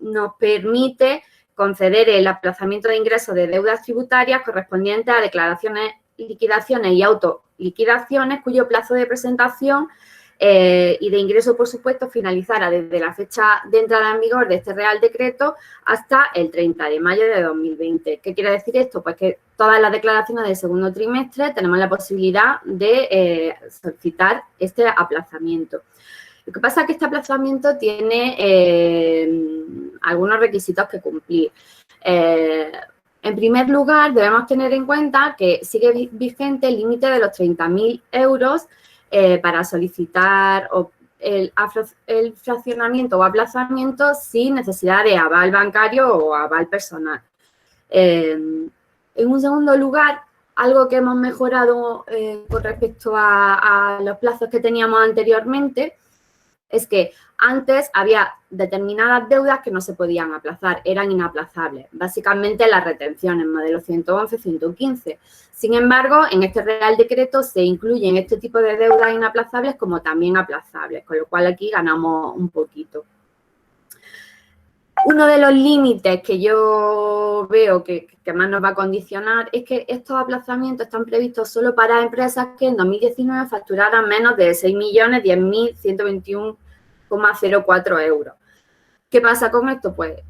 nos permite conceder el aplazamiento de ingresos de deudas tributarias correspondientes a declaraciones, liquidaciones y autoliquidaciones cuyo plazo de presentación y de ingreso, por supuesto, finalizará desde la fecha de entrada en vigor de este Real Decreto hasta el 30 de mayo de 2020. ¿Qué quiere decir esto? Pues que todas las declaraciones del segundo trimestre tenemos la posibilidad de solicitar este aplazamiento. Lo que pasa es que este aplazamiento tiene algunos requisitos que cumplir. En primer lugar, debemos tener en cuenta que sigue vigente el límite de los 30.000 euros para solicitar el fraccionamiento o aplazamiento sin necesidad de aval bancario o aval personal. En un segundo lugar, algo que hemos mejorado con respecto a los plazos que teníamos anteriormente es que antes había determinadas deudas que no se podían aplazar, eran inaplazables, básicamente las retenciones, modelo 111, 115. Sin embargo, en este Real Decreto se incluyen este tipo de deudas inaplazables como también aplazables, con lo cual aquí ganamos un poquito. Uno de los límites que yo veo que más nos va a condicionar es que estos aplazamientos están previstos solo para empresas que en 2019 facturaran menos de 6.010.121,04 euros. ¿Qué pasa con esto? Pues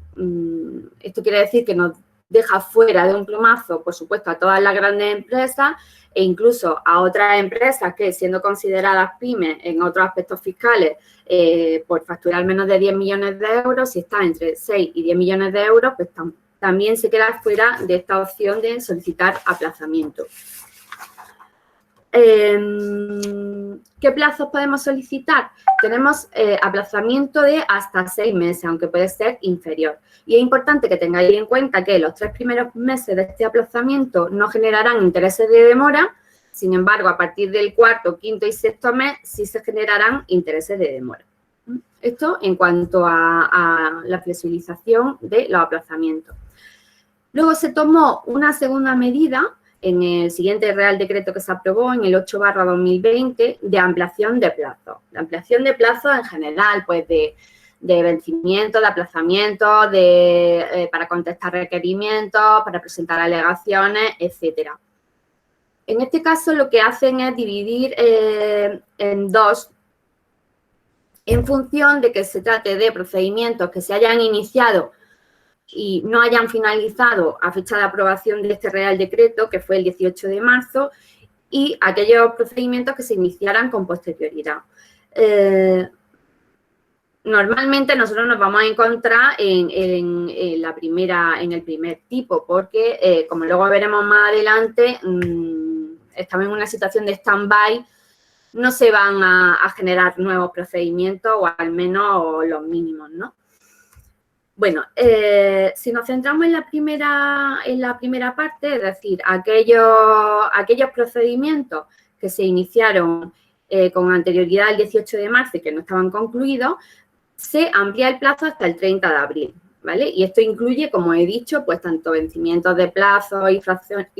esto quiere decir que nos deja fuera de un plumazo, por supuesto, a todas las grandes empresas e incluso a otras empresas que, siendo consideradas pymes en otros aspectos fiscales, por facturar menos de 10 millones de euros, si está entre 6 y 10 millones de euros, pues también se queda fuera de esta opción de solicitar aplazamiento. ¿Qué plazos podemos solicitar? Tenemos aplazamiento de hasta 6 meses, aunque puede ser inferior. Y es importante que tengáis en cuenta que los 3 primeros meses de este aplazamiento no generarán intereses de demora. Sin embargo, a partir del 4º, 5º y 6º mes sí se generarán intereses de demora. Esto en cuanto a la flexibilización de los aplazamientos. Luego se tomó una segunda medida en el siguiente Real Decreto que se aprobó, en el 8/2020, de ampliación de plazos. La ampliación de plazos en general, pues de vencimiento, de aplazamiento, para contestar requerimientos, para presentar alegaciones, etcétera. En este caso, lo que hacen es dividir en dos, en función de que se trate de procedimientos que se hayan iniciado y no hayan finalizado a fecha de aprobación de este Real Decreto, que fue el 18 de marzo, y aquellos procedimientos que se iniciaran con posterioridad. Normalmente nosotros nos vamos a encontrar en el primer tipo, porque, como luego veremos más adelante, estamos en una situación de stand-by, no se van a generar nuevos procedimientos, o al menos los mínimos, ¿no? Bueno, si nos centramos en la primera parte, es decir, aquellos procedimientos que se iniciaron con anterioridad al 18 de marzo y que no estaban concluidos, se amplía el plazo hasta el 30 de abril, ¿vale? Y esto incluye, como he dicho, pues tanto vencimientos de plazos y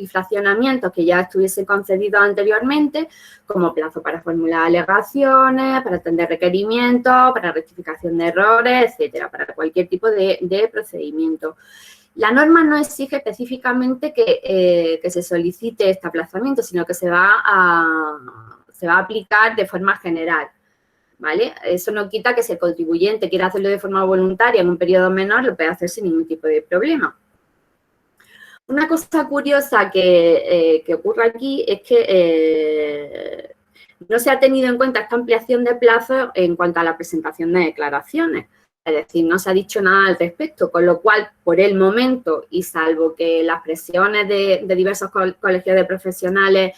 fraccionamientos que ya estuviesen concedidos anteriormente, como plazo para formular alegaciones, para atender requerimientos, para rectificación de errores, etcétera, para cualquier tipo de procedimiento. La norma no exige específicamente que se solicite este aplazamiento, sino que se va a aplicar de forma general, ¿vale? Eso no quita que si el contribuyente quiere hacerlo de forma voluntaria en un periodo menor, lo puede hacer sin ningún tipo de problema. Una cosa curiosa que ocurre aquí es que no se ha tenido en cuenta esta ampliación de plazo en cuanto a la presentación de declaraciones. Es decir, no se ha dicho nada al respecto, con lo cual, por el momento, y salvo que las presiones de diversos colegios de profesionales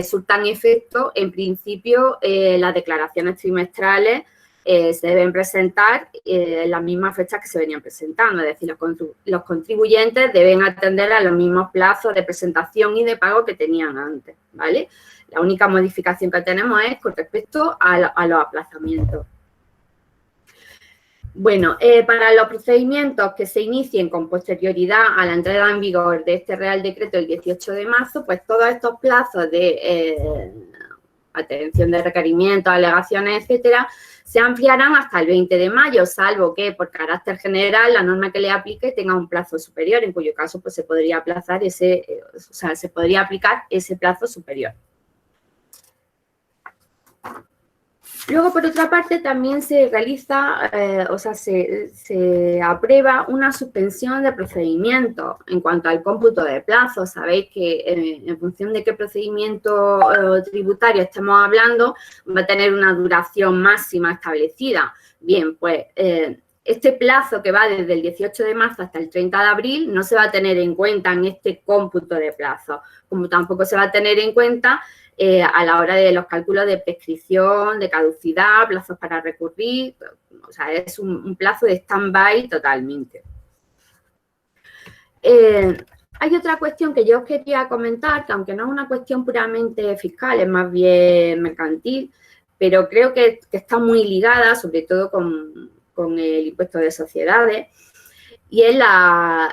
surtan efecto, en principio las declaraciones trimestrales se deben presentar en las mismas fechas que se venían presentando, es decir, los contribuyentes deben atender a los mismos plazos de presentación y de pago que tenían antes, ¿vale? La única modificación que tenemos es con respecto a los aplazamientos. Bueno, para los procedimientos que se inicien con posterioridad a la entrada en vigor de este Real Decreto el 18 de marzo, pues todos estos plazos de atención de requerimientos, alegaciones, etcétera, se ampliarán hasta el 20 de mayo, salvo que por carácter general la norma que le aplique tenga un plazo superior, en cuyo caso pues se podría aplazar se podría aplicar ese plazo superior. Luego, por otra parte, también se realiza, se aprueba una suspensión de procedimientos en cuanto al cómputo de plazos. Sabéis que en función de qué procedimiento tributario estemos hablando, va a tener una duración máxima establecida. Bien, pues este plazo que va desde el 18 de marzo hasta el 30 de abril no se va a tener en cuenta en este cómputo de plazos, como tampoco se va a tener en cuenta a la hora de los cálculos de prescripción, de caducidad, plazos para recurrir. O sea, es un plazo de stand-by totalmente. Hay otra cuestión que yo os quería comentar, que aunque no es una cuestión puramente fiscal, es más bien mercantil, pero creo que está muy ligada, sobre todo con el impuesto de sociedades, y es la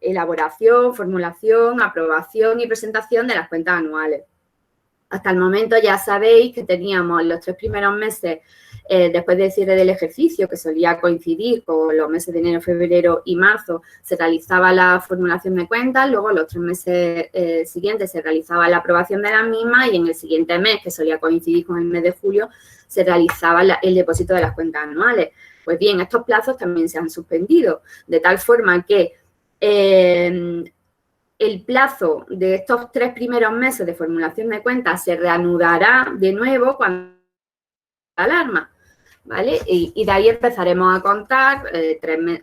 elaboración, formulación, aprobación y presentación de las cuentas anuales. Hasta el momento ya sabéis que teníamos los 3 primeros meses después del cierre del ejercicio, que solía coincidir con los meses de enero, febrero y marzo, se realizaba la formulación de cuentas, luego los 3 meses siguientes se realizaba la aprobación de las mismas y en el siguiente mes, que solía coincidir con el mes de julio, se realizaba el depósito de las cuentas anuales. Pues bien, estos plazos también se han suspendido, de tal forma que el plazo de estos 3 primeros meses de formulación de cuentas se reanudará de nuevo cuando la alarma. ¿vale? Y de ahí empezaremos a contar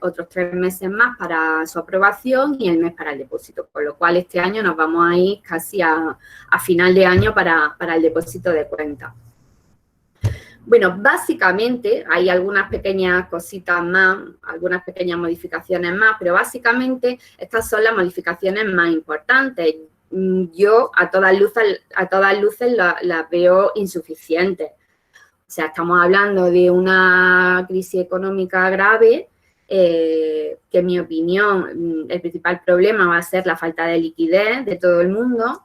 otros 3 meses más para su aprobación y el mes para el depósito, con lo cual este año nos vamos a ir casi a final de año para el depósito de cuenta. Bueno, básicamente hay algunas pequeñas cositas más, algunas pequeñas modificaciones más, pero básicamente estas son las modificaciones más importantes. Yo a todas luces las veo insuficientes. O sea, estamos hablando de una crisis económica grave, que en mi opinión el principal problema va a ser la falta de liquidez de todo el mundo,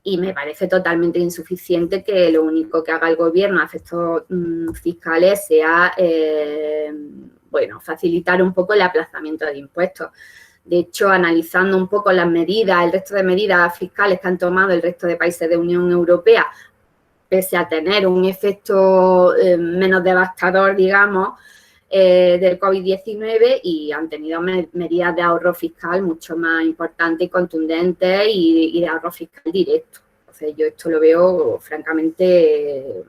y me parece totalmente insuficiente que lo único que haga el gobierno a efectos fiscales sea, bueno, facilitar un poco el aplazamiento de impuestos. De hecho, analizando un poco las medidas, el resto de medidas fiscales que han tomado el resto de países de Unión Europea, pese a tener un efecto menos devastador, digamos, del COVID-19, y han tenido medidas de ahorro fiscal mucho más importantes y contundentes y de ahorro fiscal directo. Entonces, yo esto lo veo francamente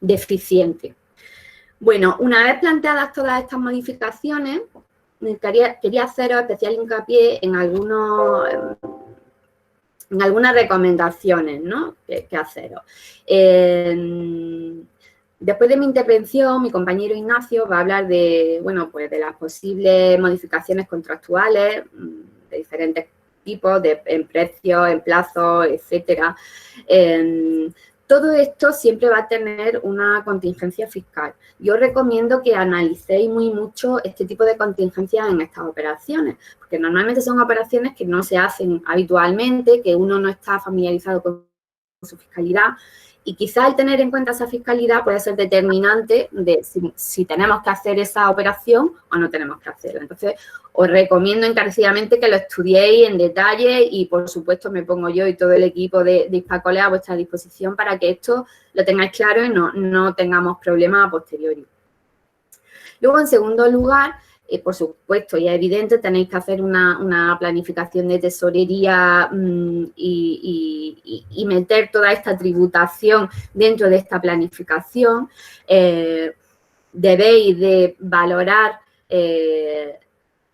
deficiente. Bueno, una vez planteadas todas estas modificaciones, quería haceros especial hincapié en algunas recomendaciones, ¿no?, que haceros. Después de mi intervención, mi compañero Ignacio va a hablar de, bueno, pues de las posibles modificaciones contractuales de diferentes tipos, en precios, en plazos, etcétera. Todo esto siempre va a tener una contingencia fiscal. Yo recomiendo que analicéis muy mucho este tipo de contingencias en estas operaciones, porque normalmente son operaciones que no se hacen habitualmente, que uno no está familiarizado con su fiscalidad, y quizás el tener en cuenta esa fiscalidad puede ser determinante de si tenemos que hacer esa operación o no tenemos que hacerla. Entonces, os recomiendo encarecidamente que lo estudiéis en detalle y, por supuesto, me pongo yo y todo el equipo de Hispacole a vuestra disposición para que esto lo tengáis claro y no tengamos problemas a posteriori. Luego, en segundo lugar, por supuesto, y es evidente, tenéis que hacer una planificación de tesorería y meter toda esta tributación dentro de esta planificación. Debéis de valorar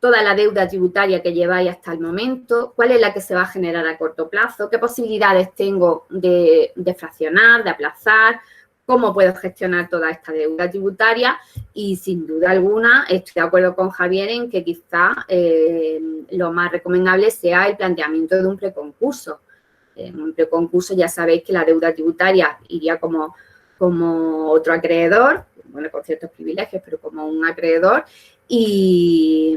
toda la deuda tributaria que lleváis hasta el momento, cuál es la que se va a generar a corto plazo, qué posibilidades tengo de fraccionar, de aplazar, cómo puedo gestionar toda esta deuda tributaria, y sin duda alguna estoy de acuerdo con Javier en que quizá lo más recomendable sea el planteamiento de un preconcurso. En un preconcurso ya sabéis que la deuda tributaria iría como otro acreedor, bueno, con ciertos privilegios, pero como un acreedor, y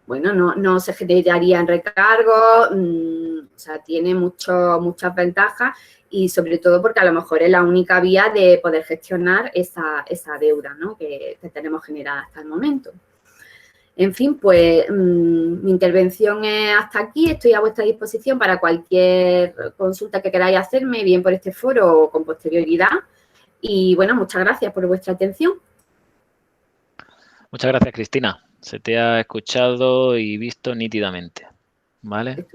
bueno, no se generaría en recargo, o sea, tiene muchas ventajas, y sobre todo porque a lo mejor es la única vía de poder gestionar esa deuda, ¿no?, que tenemos generada hasta el momento. En fin, pues mi intervención es hasta aquí. Estoy a vuestra disposición para cualquier consulta que queráis hacerme, bien por este foro o con posterioridad. Y bueno, muchas gracias por vuestra atención. Muchas gracias, Cristina. Se te ha escuchado y visto nítidamente. ¿Vale?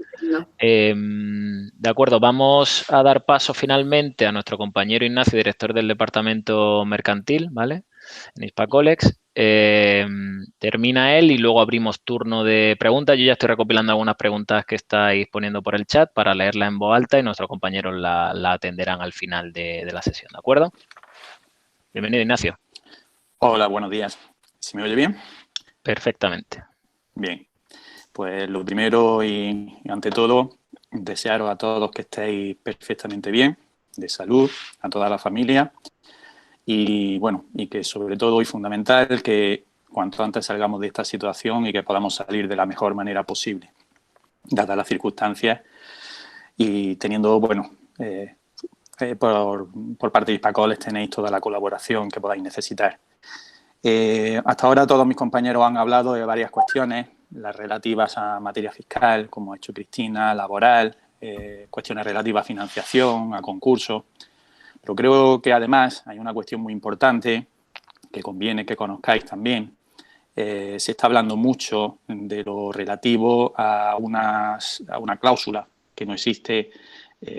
De acuerdo, vamos a dar paso finalmente a nuestro compañero Ignacio, director del Departamento Mercantil, ¿vale?, en Hispacolex. Termina él y luego abrimos turno de preguntas. Yo ya estoy recopilando algunas preguntas que estáis poniendo por el chat para leerlas en voz alta y nuestros compañeros la atenderán al final de la sesión, ¿de acuerdo? Bienvenido, Ignacio. Hola, buenos días. ¿Se me oye bien? Perfectamente. Bien. Pues lo primero y ante todo, desearos a todos que estéis perfectamente bien, de salud, a toda la familia, y bueno, y que sobre todo y fundamental que cuanto antes salgamos de esta situación y que podamos salir de la mejor manera posible, dadas las circunstancias, y teniendo, bueno, por parte de Hispacolex tenéis toda la colaboración que podáis necesitar. Hasta ahora todos mis compañeros han hablado de varias cuestiones, las relativas a materia fiscal, como ha hecho Cristina, laboral, cuestiones relativas a financiación, a concursos. Pero creo que además hay una cuestión muy importante que conviene que conozcáis también. Se está hablando mucho de lo relativo a una cláusula que no existe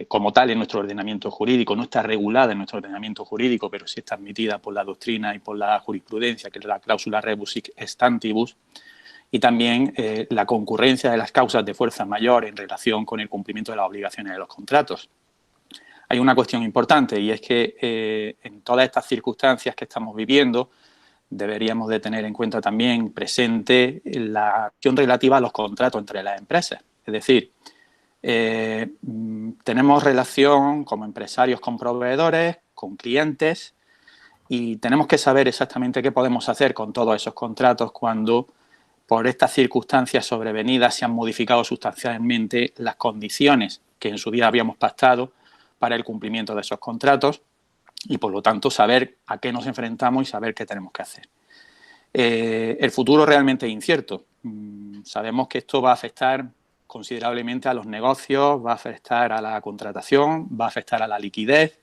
como tal en nuestro ordenamiento jurídico, no está regulada en nuestro ordenamiento jurídico, pero sí está admitida por la doctrina y por la jurisprudencia, que es la cláusula rebus sic stantibus, y también la concurrencia de las causas de fuerza mayor en relación con el cumplimiento de las obligaciones de los contratos. Hay una cuestión importante, y es que en todas estas circunstancias que estamos viviendo deberíamos de tener en cuenta también presente la acción relativa a los contratos entre las empresas. Es decir, tenemos relación como empresarios con proveedores, con clientes, y tenemos que saber exactamente qué podemos hacer con todos esos contratos cuando por estas circunstancias sobrevenidas se han modificado sustancialmente las condiciones que en su día habíamos pactado para el cumplimiento de esos contratos y, por lo tanto, saber a qué nos enfrentamos y saber qué tenemos que hacer. El futuro realmente es incierto. Sabemos que esto va a afectar considerablemente a los negocios, va a afectar a la contratación, va a afectar a la liquidez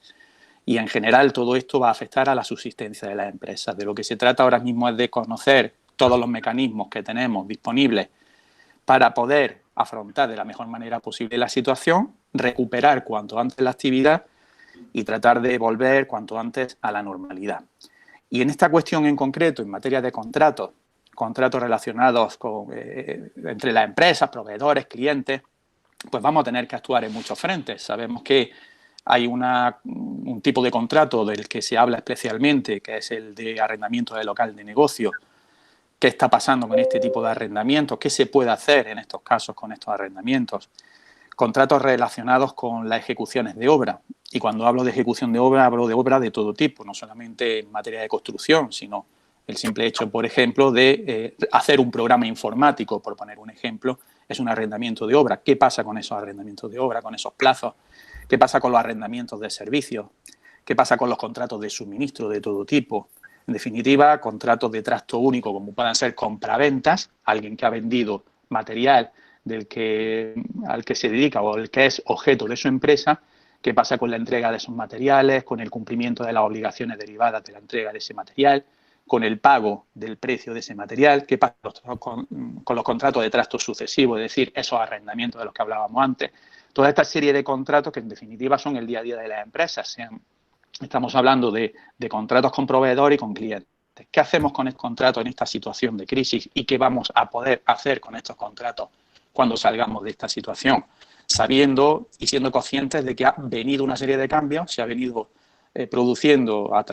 y, en general, todo esto va a afectar a la subsistencia de las empresas. De lo que se trata ahora mismo es de conocer todos los mecanismos que tenemos disponibles para poder afrontar de la mejor manera posible la situación, recuperar cuanto antes la actividad y tratar de volver cuanto antes a la normalidad. Y en esta cuestión en concreto, en materia de contratos relacionados entre las empresas, proveedores, clientes, pues vamos a tener que actuar en muchos frentes. Sabemos que hay un tipo de contrato del que se habla especialmente, que es el de arrendamiento de local de negocio. ¿Qué está pasando con este tipo de arrendamientos? ¿Qué se puede hacer en estos casos con estos arrendamientos? Contratos relacionados con las ejecuciones de obra. Y cuando hablo de ejecución de obra, hablo de obra de todo tipo, no solamente en materia de construcción, sino el simple hecho, por ejemplo, de hacer un programa informático, por poner un ejemplo, es un arrendamiento de obra. ¿Qué pasa con esos arrendamientos de obra, con esos plazos? ¿Qué pasa con los arrendamientos de servicios? ¿Qué pasa con los contratos de suministro de todo tipo? En definitiva, contratos de trasto único, como puedan ser compraventas, alguien que ha vendido material al que se dedica o el que es objeto de su empresa. ¿Qué pasa con la entrega de esos materiales, con el cumplimiento de las obligaciones derivadas de la entrega de ese material, con el pago del precio de ese material? ¿Qué pasa con los contratos de trasto sucesivo, es decir, esos arrendamientos de los que hablábamos antes? Toda esta serie de contratos que en definitiva son el día a día de las empresas. Estamos hablando de contratos con proveedores y con clientes. ¿Qué hacemos con el contrato en esta situación de crisis y qué vamos a poder hacer con estos contratos cuando salgamos de esta situación? Sabiendo y siendo conscientes de que ha venido una serie de cambios, se ha venido produciendo a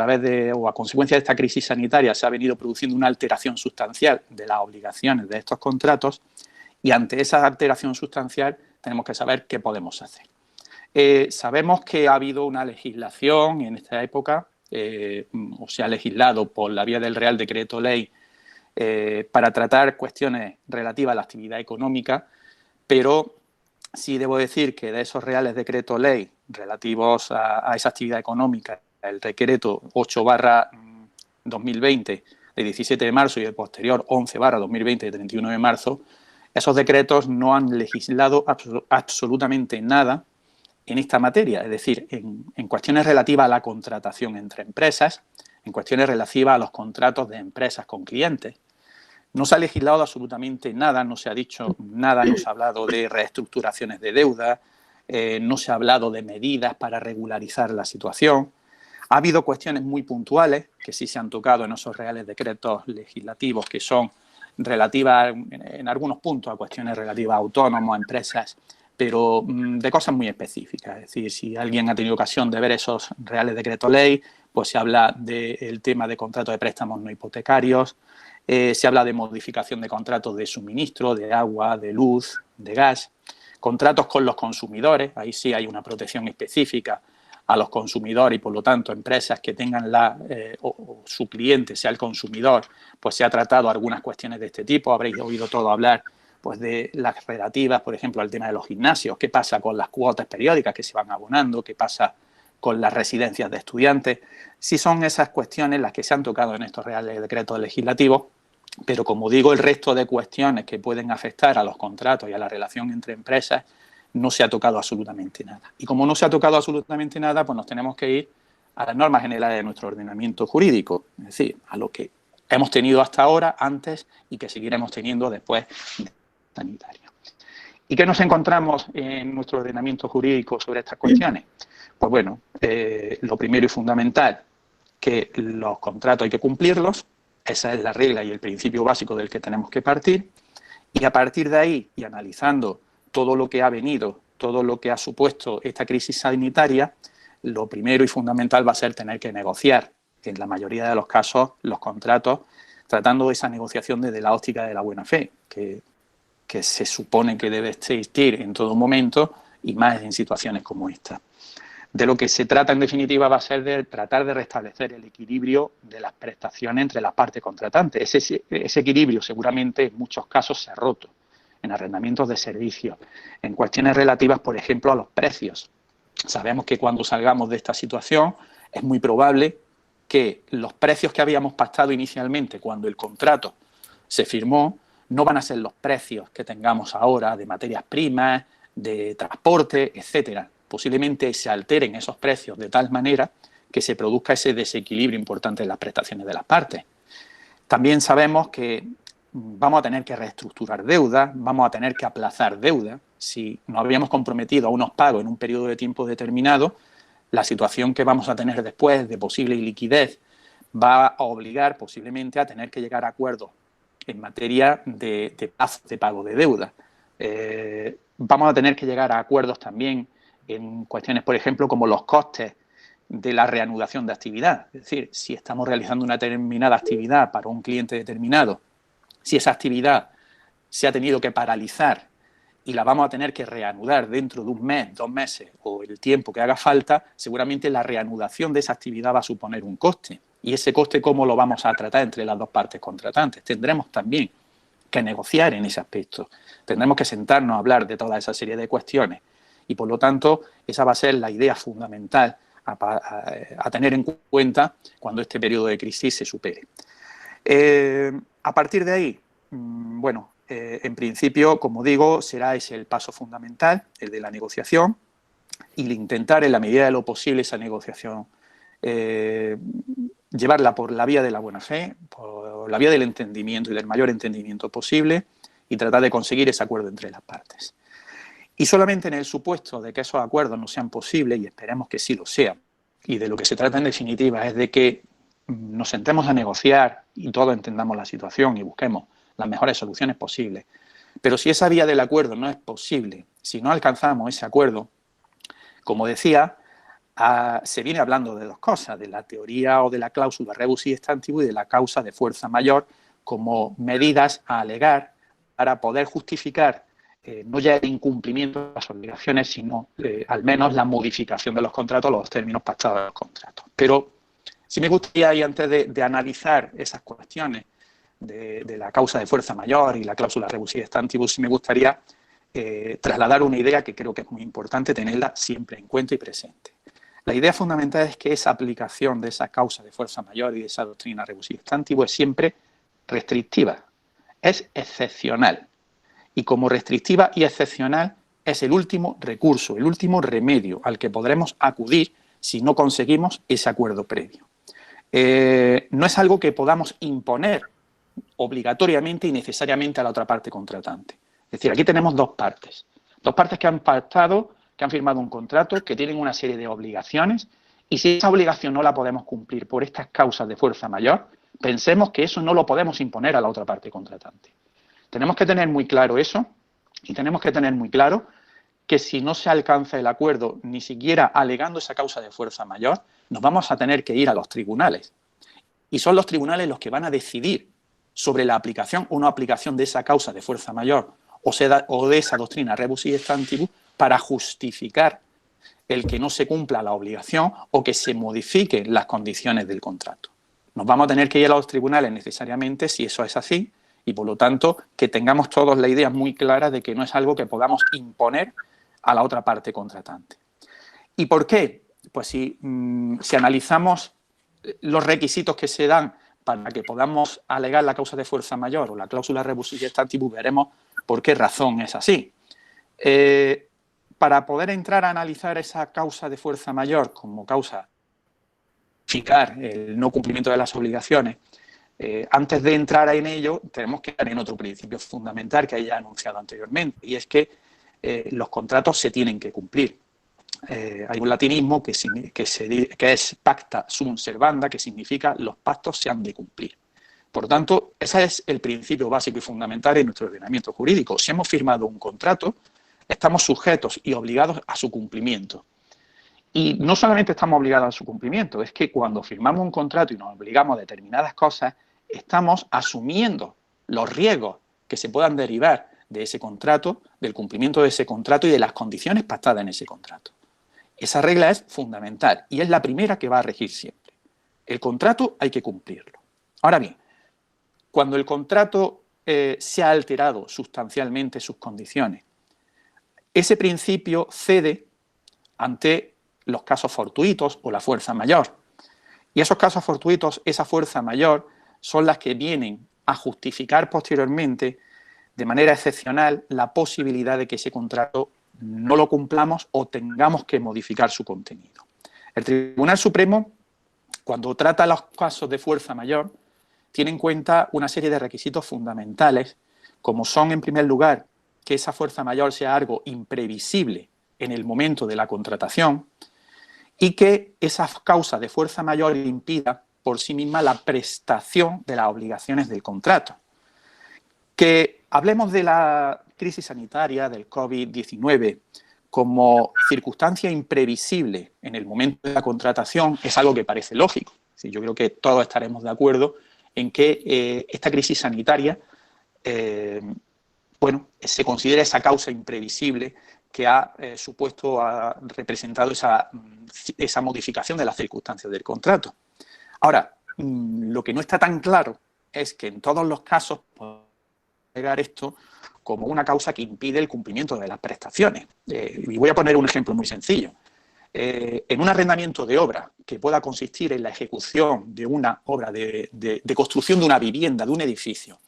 consecuencia de esta crisis sanitaria, se ha venido produciendo una alteración sustancial de las obligaciones de estos contratos, y ante esa alteración sustancial tenemos que saber qué podemos hacer. Sabemos que ha habido una legislación en esta época, o se ha legislado por la vía del Real Decreto Ley para tratar cuestiones relativas a la actividad económica, pero sí debo decir que de esos Reales Decretos Ley relativos a esa actividad económica, el decreto 8/2020 de 17 de marzo y el posterior 11/2020 de 31 de marzo, esos decretos no han legislado absolutamente nada en esta materia, es decir, en cuestiones relativas a la contratación entre empresas, en cuestiones relativas a los contratos de empresas con clientes. No se ha legislado absolutamente nada, no se ha dicho nada, no se ha hablado de reestructuraciones de deuda, no se ha hablado de medidas para regularizar la situación. Ha habido cuestiones muy puntuales que sí se han tocado en esos reales decretos legislativos que son relativas en algunos puntos a cuestiones relativas a autónomos, a empresas, pero de cosas muy específicas. Es decir, si alguien ha tenido ocasión de ver esos reales decretos ley, pues se habla del tema de contratos de préstamos no hipotecarios, se habla de modificación de contratos de suministro, de agua, de luz, de gas, contratos con los consumidores, ahí sí hay una protección específica a los consumidores y, por lo tanto, empresas que tengan o su cliente sea el consumidor, pues se ha tratado algunas cuestiones de este tipo. Habréis oído todo hablar pues de las relativas, por ejemplo, al tema de los gimnasios. ¿Qué pasa con las cuotas periódicas que se van abonando? ¿Qué pasa con las residencias de estudiantes? Sí son esas cuestiones las que se han tocado en estos reales decretos legislativos, pero como digo, el resto de cuestiones que pueden afectar a los contratos y a la relación entre empresas no se ha tocado absolutamente nada. Y como no se ha tocado absolutamente nada, pues nos tenemos que ir a las normas generales de nuestro ordenamiento jurídico, es decir, a lo que hemos tenido hasta ahora, antes, y que seguiremos teniendo después de sanitaria. ¿Y qué nos encontramos en nuestro ordenamiento jurídico sobre estas cuestiones? Pues bueno, lo primero y fundamental, que los contratos hay que cumplirlos, esa es la regla y el principio básico del que tenemos que partir, y a partir de ahí, y analizando todo lo que ha venido, todo lo que ha supuesto esta crisis sanitaria, lo primero y fundamental va a ser tener que negociar, en la mayoría de los casos, los contratos, tratando esa negociación desde la óptica de la buena fe, que se supone que debe existir en todo momento y más en situaciones como esta. De lo que se trata, en definitiva, va a ser de tratar de restablecer el equilibrio de las prestaciones entre las partes contratantes. Ese equilibrio seguramente en muchos casos se ha roto en arrendamientos de servicios, en cuestiones relativas, por ejemplo, a los precios. Sabemos que cuando salgamos de esta situación es muy probable que los precios que habíamos pactado inicialmente cuando el contrato se firmó no van a ser los precios que tengamos ahora de materias primas, de transporte, etcétera. Posiblemente se alteren esos precios de tal manera que se produzca ese desequilibrio importante en las prestaciones de las partes. También sabemos que vamos a tener que reestructurar deuda, vamos a tener que aplazar deuda. Si nos habíamos comprometido a unos pagos en un periodo de tiempo determinado, la situación que vamos a tener después de posible iliquidez va a obligar posiblemente a tener que llegar a acuerdos en materia de plazo de pago de deuda. Vamos a tener que llegar a acuerdos también en cuestiones, por ejemplo, como los costes de la reanudación de actividad. Es decir, si estamos realizando una determinada actividad para un cliente determinado, si esa actividad se ha tenido que paralizar y la vamos a tener que reanudar dentro de un mes, 2 meses o el tiempo que haga falta, seguramente la reanudación de esa actividad va a suponer un coste. Y ese coste, ¿cómo lo vamos a tratar entre las dos partes contratantes? Tendremos también que negociar en ese aspecto. Tendremos que sentarnos a hablar de toda esa serie de cuestiones. Y, por lo tanto, esa va a ser la idea fundamental a tener en cuenta cuando este periodo de crisis se supere. A partir de ahí, bueno, en principio, como digo, será ese el paso fundamental, el de la negociación, y el intentar, en la medida de lo posible, esa negociación llevarla por la vía de la buena fe, por la vía del entendimiento y del mayor entendimiento posible, y tratar de conseguir ese acuerdo entre las partes. Y solamente en el supuesto de que esos acuerdos no sean posibles, y esperemos que sí lo sean, y de lo que se trata en definitiva es de que nos sentemos a negociar y todos entendamos la situación y busquemos las mejores soluciones posibles. Pero si esa vía del acuerdo no es posible, si no alcanzamos ese acuerdo, como decía, se viene hablando de dos cosas, de la teoría o de la cláusula rebus sic stantibus y de la causa de fuerza mayor como medidas a alegar para poder justificar no ya el incumplimiento de las obligaciones, sino al menos la modificación de los contratos, los términos pactados de los contratos. Pero sí me gustaría, y antes de analizar esas cuestiones de la causa de fuerza mayor y la cláusula rebus sic stantibus, sí me gustaría trasladar una idea que creo que es muy importante tenerla siempre en cuenta y presente. La idea fundamental es que esa aplicación de esa causa de fuerza mayor y de esa doctrina rebus sic stantibus es siempre restrictiva, es excepcional. Y como restrictiva y excepcional es el último recurso, el último remedio al que podremos acudir si no conseguimos ese acuerdo previo. No es algo que podamos imponer obligatoriamente y necesariamente a la otra parte contratante. Es decir, aquí tenemos dos partes que han pactado, que han firmado un contrato, que tienen una serie de obligaciones, y si esa obligación no la podemos cumplir por estas causas de fuerza mayor, pensemos que eso no lo podemos imponer a la otra parte contratante. Tenemos que tener muy claro eso, y tenemos que tener muy claro que si no se alcanza el acuerdo, ni siquiera alegando esa causa de fuerza mayor, nos vamos a tener que ir a los tribunales. Y son los tribunales los que van a decidir sobre la aplicación o no aplicación de esa causa de fuerza mayor o de esa doctrina rebus sic stantibus para justificar el que no se cumpla la obligación o que se modifiquen las condiciones del contrato. Nos vamos a tener que ir a los tribunales necesariamente si eso es así, y por lo tanto que tengamos todos la idea muy clara de que no es algo que podamos imponer a la otra parte contratante. ¿Y por qué? Pues si analizamos los requisitos que se dan para que podamos alegar la causa de fuerza mayor o la cláusula rebus sic stantibus, veremos por qué razón es así. Para poder entrar a analizar esa causa de fuerza mayor como causa justificar el no cumplimiento de las obligaciones, antes de entrar en ello tenemos que entrar en otro principio fundamental que ya he anunciado anteriormente, y es que los contratos se tienen que cumplir. Hay un latinismo que es pacta sunt servanda, que significa los pactos se han de cumplir. Por tanto, ese es el principio básico y fundamental en nuestro ordenamiento jurídico. Si hemos firmado un contrato, estamos sujetos y obligados a su cumplimiento. Y no solamente estamos obligados a su cumplimiento, es que cuando firmamos un contrato y nos obligamos a determinadas cosas, estamos asumiendo los riesgos que se puedan derivar de ese contrato, del cumplimiento de ese contrato y de las condiciones pactadas en ese contrato. Esa regla es fundamental y es la primera que va a regir siempre. El contrato hay que cumplirlo. Ahora bien, cuando el contrato se ha alterado sustancialmente sus condiciones, ese principio cede ante los casos fortuitos o la fuerza mayor. Y esos casos fortuitos, esa fuerza mayor, son las que vienen a justificar posteriormente, de manera excepcional, la posibilidad de que ese contrato no lo cumplamos o tengamos que modificar su contenido. El Tribunal Supremo, cuando trata los casos de fuerza mayor, tiene en cuenta una serie de requisitos fundamentales, como son, en primer lugar, que esa fuerza mayor sea algo imprevisible en el momento de la contratación y que esa causa de fuerza mayor impida por sí misma la prestación de las obligaciones del contrato. Que hablemos de la crisis sanitaria, del COVID-19, como circunstancia imprevisible en el momento de la contratación es algo que parece lógico. Sí, yo creo que todos estaremos de acuerdo en que esta crisis sanitaria se considera esa causa imprevisible que ha representado esa modificación de las circunstancias del contrato. Ahora, lo que no está tan claro es que en todos los casos podemos negar esto como una causa que impide el cumplimiento de las prestaciones. Y voy a poner un ejemplo muy sencillo. En un arrendamiento de obra que pueda consistir en la ejecución de una obra de construcción de una vivienda, de un edificio,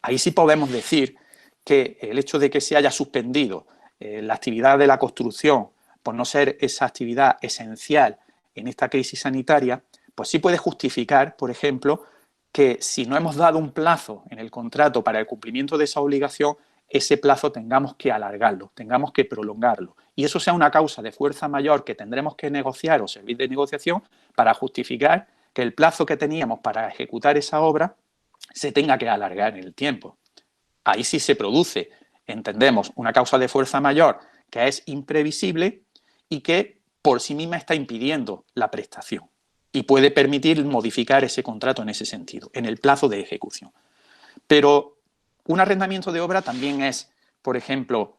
ahí sí podemos decir que el hecho de que se haya suspendido la actividad de la construcción por no ser esa actividad esencial en esta crisis sanitaria, pues sí puede justificar, por ejemplo, que si no hemos dado un plazo en el contrato para el cumplimiento de esa obligación, ese plazo tengamos que alargarlo, tengamos que prolongarlo. Y eso sea una causa de fuerza mayor que tendremos que negociar o servir de negociación para justificar que el plazo que teníamos para ejecutar esa obra se tenga que alargar en el tiempo. Ahí sí se produce, entendemos, una causa de fuerza mayor que es imprevisible y que por sí misma está impidiendo la prestación y puede permitir modificar ese contrato en ese sentido, en el plazo de ejecución. Pero un arrendamiento de obra también es, por ejemplo,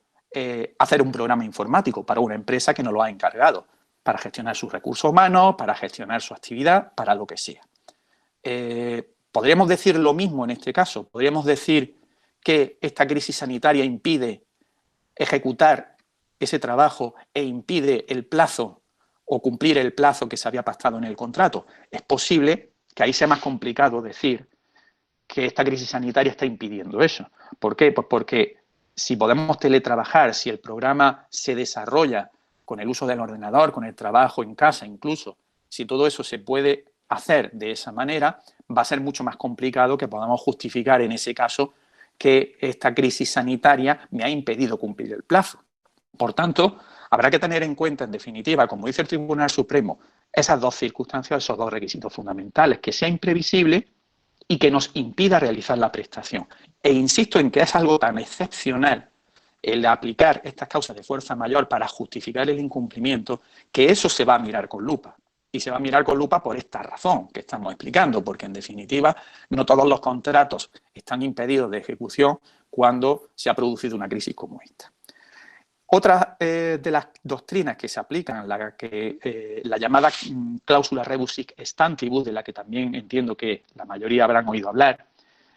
hacer un programa informático para una empresa que nos lo ha encargado, para gestionar sus recursos humanos, para gestionar su actividad, para lo que sea. Podríamos decir lo mismo en este caso, podríamos decir que esta crisis sanitaria impide ejecutar ese trabajo e impide el plazo o cumplir el plazo que se había pactado en el contrato. Es posible que ahí sea más complicado decir que esta crisis sanitaria está impidiendo eso. ¿Por qué? Pues porque si podemos teletrabajar, si el programa se desarrolla con el uso del ordenador, con el trabajo en casa incluso, si todo eso se puede hacer de esa manera, va a ser mucho más complicado que podamos justificar en ese caso que esta crisis sanitaria me ha impedido cumplir el plazo. Por tanto, habrá que tener en cuenta, en definitiva, como dice el Tribunal Supremo, esas dos circunstancias, esos dos requisitos fundamentales, que sea imprevisible y que nos impida realizar la prestación. E insisto en que es algo tan excepcional el aplicar estas causas de fuerza mayor para justificar el incumplimiento, que eso se va a mirar con lupa. Y se va a mirar con lupa por esta razón que estamos explicando, porque en definitiva no todos los contratos están impedidos de ejecución cuando se ha producido una crisis como esta. Otra de las doctrinas que se aplican, la llamada cláusula rebus sic stantibus, de la que también entiendo que la mayoría habrán oído hablar,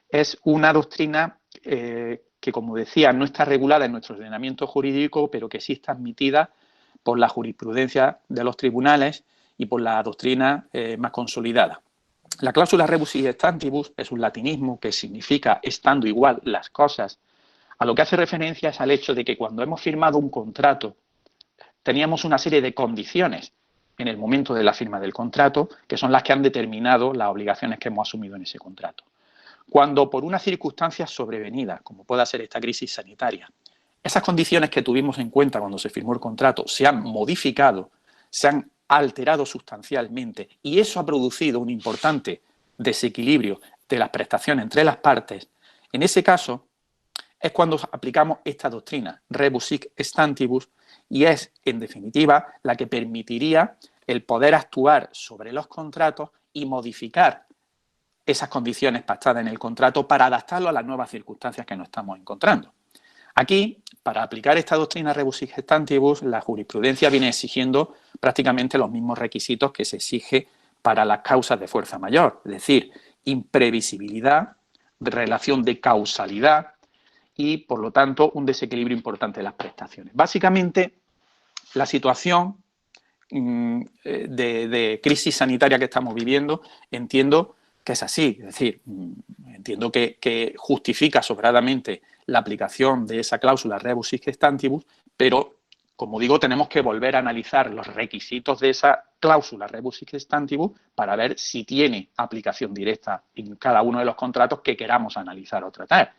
es una doctrina que, como decía, no está regulada en nuestro ordenamiento jurídico, pero que sí está admitida por la jurisprudencia de los tribunales y por la doctrina más consolidada. La cláusula rebus sic stantibus es un latinismo que significa estando igual las cosas. A lo que hace referencia es al hecho de que cuando hemos firmado un contrato teníamos una serie de condiciones en el momento de la firma del contrato que son las que han determinado las obligaciones que hemos asumido en ese contrato. Cuando por una circunstancia sobrevenida, como pueda ser esta crisis sanitaria, esas condiciones que tuvimos en cuenta cuando se firmó el contrato se han modificado, se han alterado sustancialmente y eso ha producido un importante desequilibrio de las prestaciones entre las partes, en ese caso es cuando aplicamos esta doctrina, rebus sic stantibus, y es, en definitiva, la que permitiría el poder actuar sobre los contratos y modificar esas condiciones pactadas en el contrato para adaptarlo a las nuevas circunstancias que nos estamos encontrando. Aquí, para aplicar esta doctrina rebus sic stantibus, la jurisprudencia viene exigiendo prácticamente los mismos requisitos que se exige para las causas de fuerza mayor, es decir, imprevisibilidad, relación de causalidad y, por lo tanto, un desequilibrio importante de las prestaciones. Básicamente, la situación de crisis sanitaria que estamos viviendo, entiendo que es así, es decir, entiendo que justifica sobradamente la aplicación de esa cláusula rebus sic stantibus, pero, como digo, tenemos que volver a analizar los requisitos de esa cláusula rebus sic stantibus para ver si tiene aplicación directa en cada uno de los contratos que queramos analizar o tratar.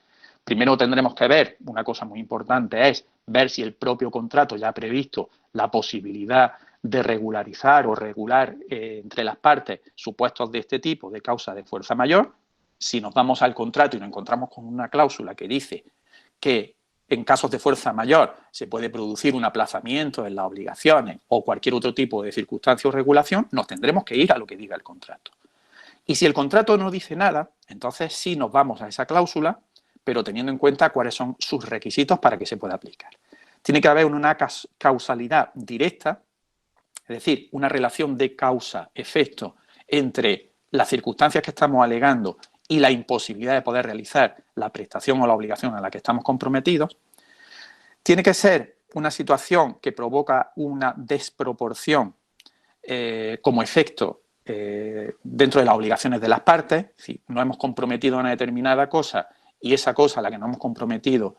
Primero tendremos que ver, una cosa muy importante es ver si el propio contrato ya ha previsto la posibilidad de regularizar o regular entre las partes supuestos de este tipo de causa de fuerza mayor. Si nos vamos al contrato y nos encontramos con una cláusula que dice que en casos de fuerza mayor se puede producir un aplazamiento en las obligaciones o cualquier otro tipo de circunstancia o regulación, nos tendremos que ir a lo que diga el contrato. Y si el contrato no dice nada, entonces sí nos vamos a esa cláusula, pero teniendo en cuenta cuáles son sus requisitos para que se pueda aplicar. Tiene que haber una causalidad directa, es decir, una relación de causa-efecto entre las circunstancias que estamos alegando y la imposibilidad de poder realizar la prestación o la obligación a la que estamos comprometidos. Tiene que ser una situación que provoca una desproporción como efecto dentro de las obligaciones de las partes. Es decir, nos hemos comprometido a una determinada cosa y esa cosa a la que nos hemos comprometido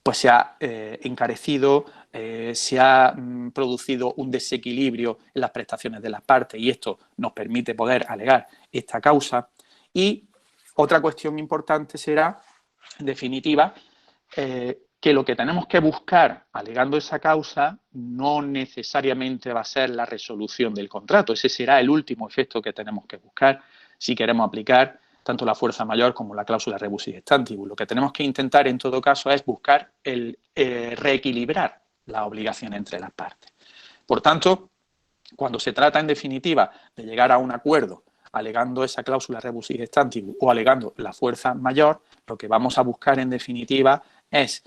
pues se ha encarecido, se ha producido un desequilibrio en las prestaciones de las partes y esto nos permite poder alegar esta causa. Y otra cuestión importante será, en definitiva, que lo que tenemos que buscar alegando esa causa no necesariamente va a ser la resolución del contrato. Ese será el último efecto que tenemos que buscar si queremos aplicar tanto la fuerza mayor como la cláusula rebus sic stantibus. Lo que tenemos que intentar en todo caso es buscar el reequilibrar la obligación entre las partes. Por tanto, cuando se trata en definitiva de llegar a un acuerdo alegando esa cláusula rebus sic stantibus o alegando la fuerza mayor, lo que vamos a buscar en definitiva es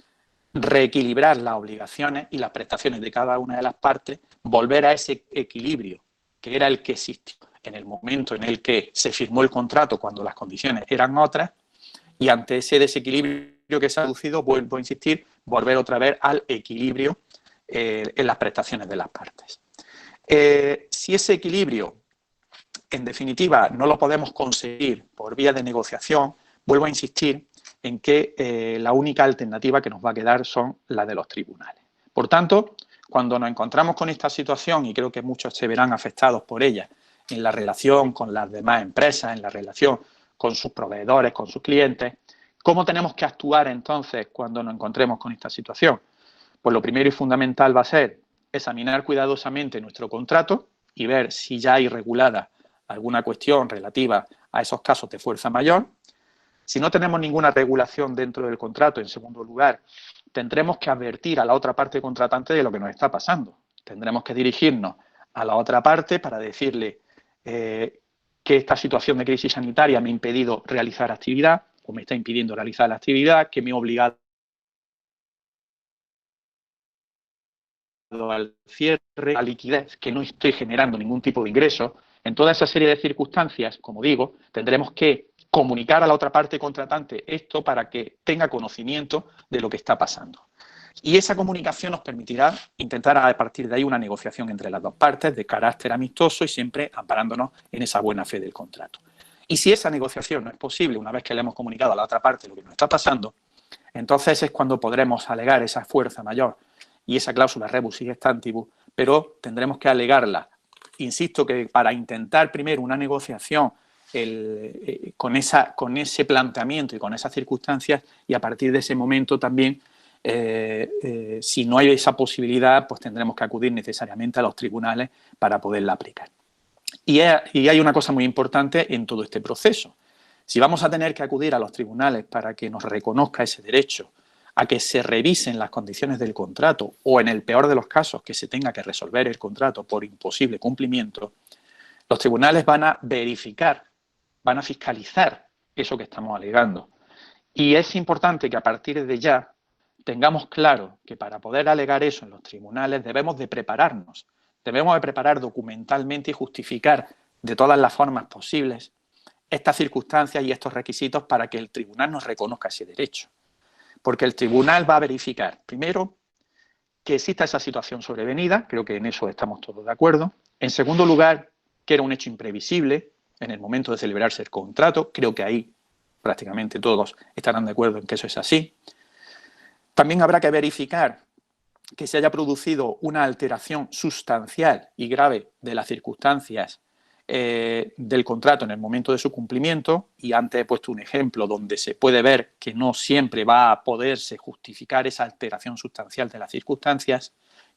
reequilibrar las obligaciones y las prestaciones de cada una de las partes, volver a ese equilibrio que era el que existió en el momento en el que se firmó el contrato cuando las condiciones eran otras, y ante ese desequilibrio que se ha producido, vuelvo a insistir, volver otra vez al equilibrio en las prestaciones de las partes. Si ese equilibrio, en definitiva, no lo podemos conseguir por vía de negociación, vuelvo a insistir en que la única alternativa que nos va a quedar son las de los tribunales. Por tanto, cuando nos encontramos con esta situación, y creo que muchos se verán afectados por ella, en la relación con las demás empresas, en la relación con sus proveedores, con sus clientes, ¿cómo tenemos que actuar entonces cuando nos encontremos con esta situación? Pues lo primero y fundamental va a ser examinar cuidadosamente nuestro contrato y ver si ya hay regulada alguna cuestión relativa a esos casos de fuerza mayor. Si no tenemos ninguna regulación dentro del contrato, en segundo lugar, tendremos que advertir a la otra parte contratante de lo que nos está pasando. Tendremos que dirigirnos a la otra parte para decirle que esta situación de crisis sanitaria me ha impedido realizar actividad o me está impidiendo realizar la actividad, que me ha obligado al cierre, a liquidez, que no estoy generando ningún tipo de ingreso. En toda esa serie de circunstancias, como digo, tendremos que comunicar a la otra parte contratante esto para que tenga conocimiento de lo que está pasando. Y esa comunicación nos permitirá intentar a partir de ahí una negociación entre las dos partes de carácter amistoso y siempre amparándonos en esa buena fe del contrato. Y si esa negociación no es posible una vez que le hemos comunicado a la otra parte lo que nos está pasando, entonces es cuando podremos alegar esa fuerza mayor y esa cláusula rebus sic stantibus, pero tendremos que alegarla. Insisto que para intentar primero una negociación con ese planteamiento y con esas circunstancias y a partir de ese momento también si no hay esa posibilidad, pues tendremos que acudir necesariamente a los tribunales para poderla aplicar. Y hay una cosa muy importante en todo este proceso. Si vamos a tener que acudir a los tribunales para que nos reconozca ese derecho, a que se revisen las condiciones del contrato o, en el peor de los casos, que se tenga que resolver el contrato por imposible cumplimiento, los tribunales van a verificar, van a fiscalizar eso que estamos alegando. Y es importante que a partir de ya tengamos claro que para poder alegar eso en los tribunales debemos de prepararnos, debemos de preparar documentalmente y justificar de todas las formas posibles estas circunstancias y estos requisitos para que el tribunal nos reconozca ese derecho. Porque el tribunal va a verificar, primero, que exista esa situación sobrevenida, creo que en eso estamos todos de acuerdo. En segundo lugar, que era un hecho imprevisible en el momento de celebrarse el contrato, creo que ahí prácticamente todos estarán de acuerdo en que eso es así. También habrá que verificar que se haya producido una alteración sustancial y grave de las circunstancias del contrato en el momento de su cumplimiento, y antes he puesto un ejemplo donde se puede ver que no siempre va a poderse justificar esa alteración sustancial de las circunstancias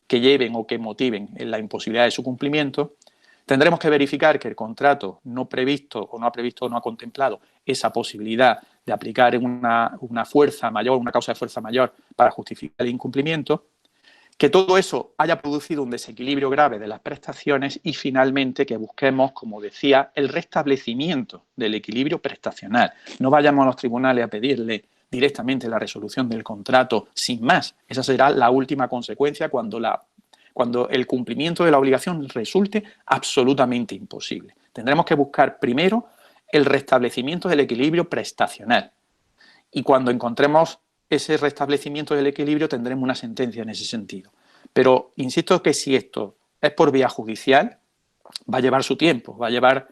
que lleven o que motiven la imposibilidad de su cumplimiento. Tendremos que verificar que el contrato no ha previsto o no ha contemplado esa posibilidad de aplicar una fuerza mayor, una causa de fuerza mayor para justificar el incumplimiento, que todo eso haya producido un desequilibrio grave de las prestaciones y, finalmente, que busquemos, como decía, el restablecimiento del equilibrio prestacional. No vayamos a los tribunales a pedirle directamente la resolución del contrato sin más. Esa será la última consecuencia cuando el cumplimiento de la obligación resulte absolutamente imposible. Tendremos que buscar primero el restablecimiento del equilibrio prestacional. Y cuando encontremos ese restablecimiento del equilibrio tendremos una sentencia en ese sentido. Pero insisto que si esto es por vía judicial, va a llevar su tiempo, va a llevar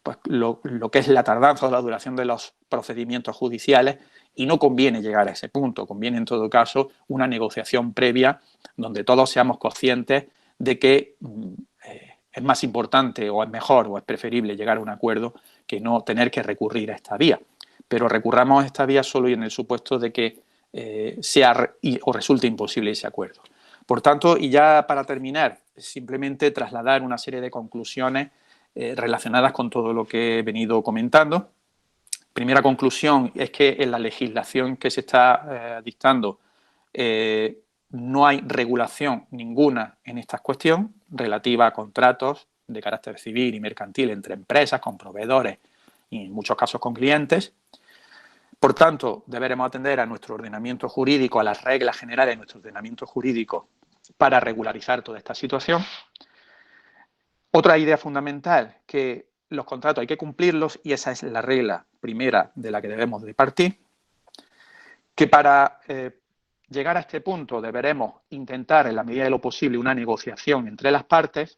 pues lo que es la tardanza o la duración de los procedimientos judiciales, y no conviene llegar a ese punto. Conviene, en todo caso, una negociación previa donde todos seamos conscientes de que es más importante o es mejor o es preferible llegar a un acuerdo que no tener que recurrir a esta vía. Pero recurramos a esta vía solo y en el supuesto de que sea o resulte imposible ese acuerdo. Por tanto, y ya para terminar, simplemente trasladar una serie de conclusiones relacionadas con todo lo que he venido comentando. Primera conclusión es que en la legislación que se está dictando no hay regulación ninguna en esta cuestión relativa a contratos de carácter civil y mercantil entre empresas, con proveedores y en muchos casos con clientes. Por tanto, deberemos atender a nuestro ordenamiento jurídico, a las reglas generales de nuestro ordenamiento jurídico para regularizar toda esta situación. Otra idea fundamental, que los contratos hay que cumplirlos y esa es la regla primera de la que debemos de partir, que para llegar a este punto deberemos intentar en la medida de lo posible una negociación entre las partes,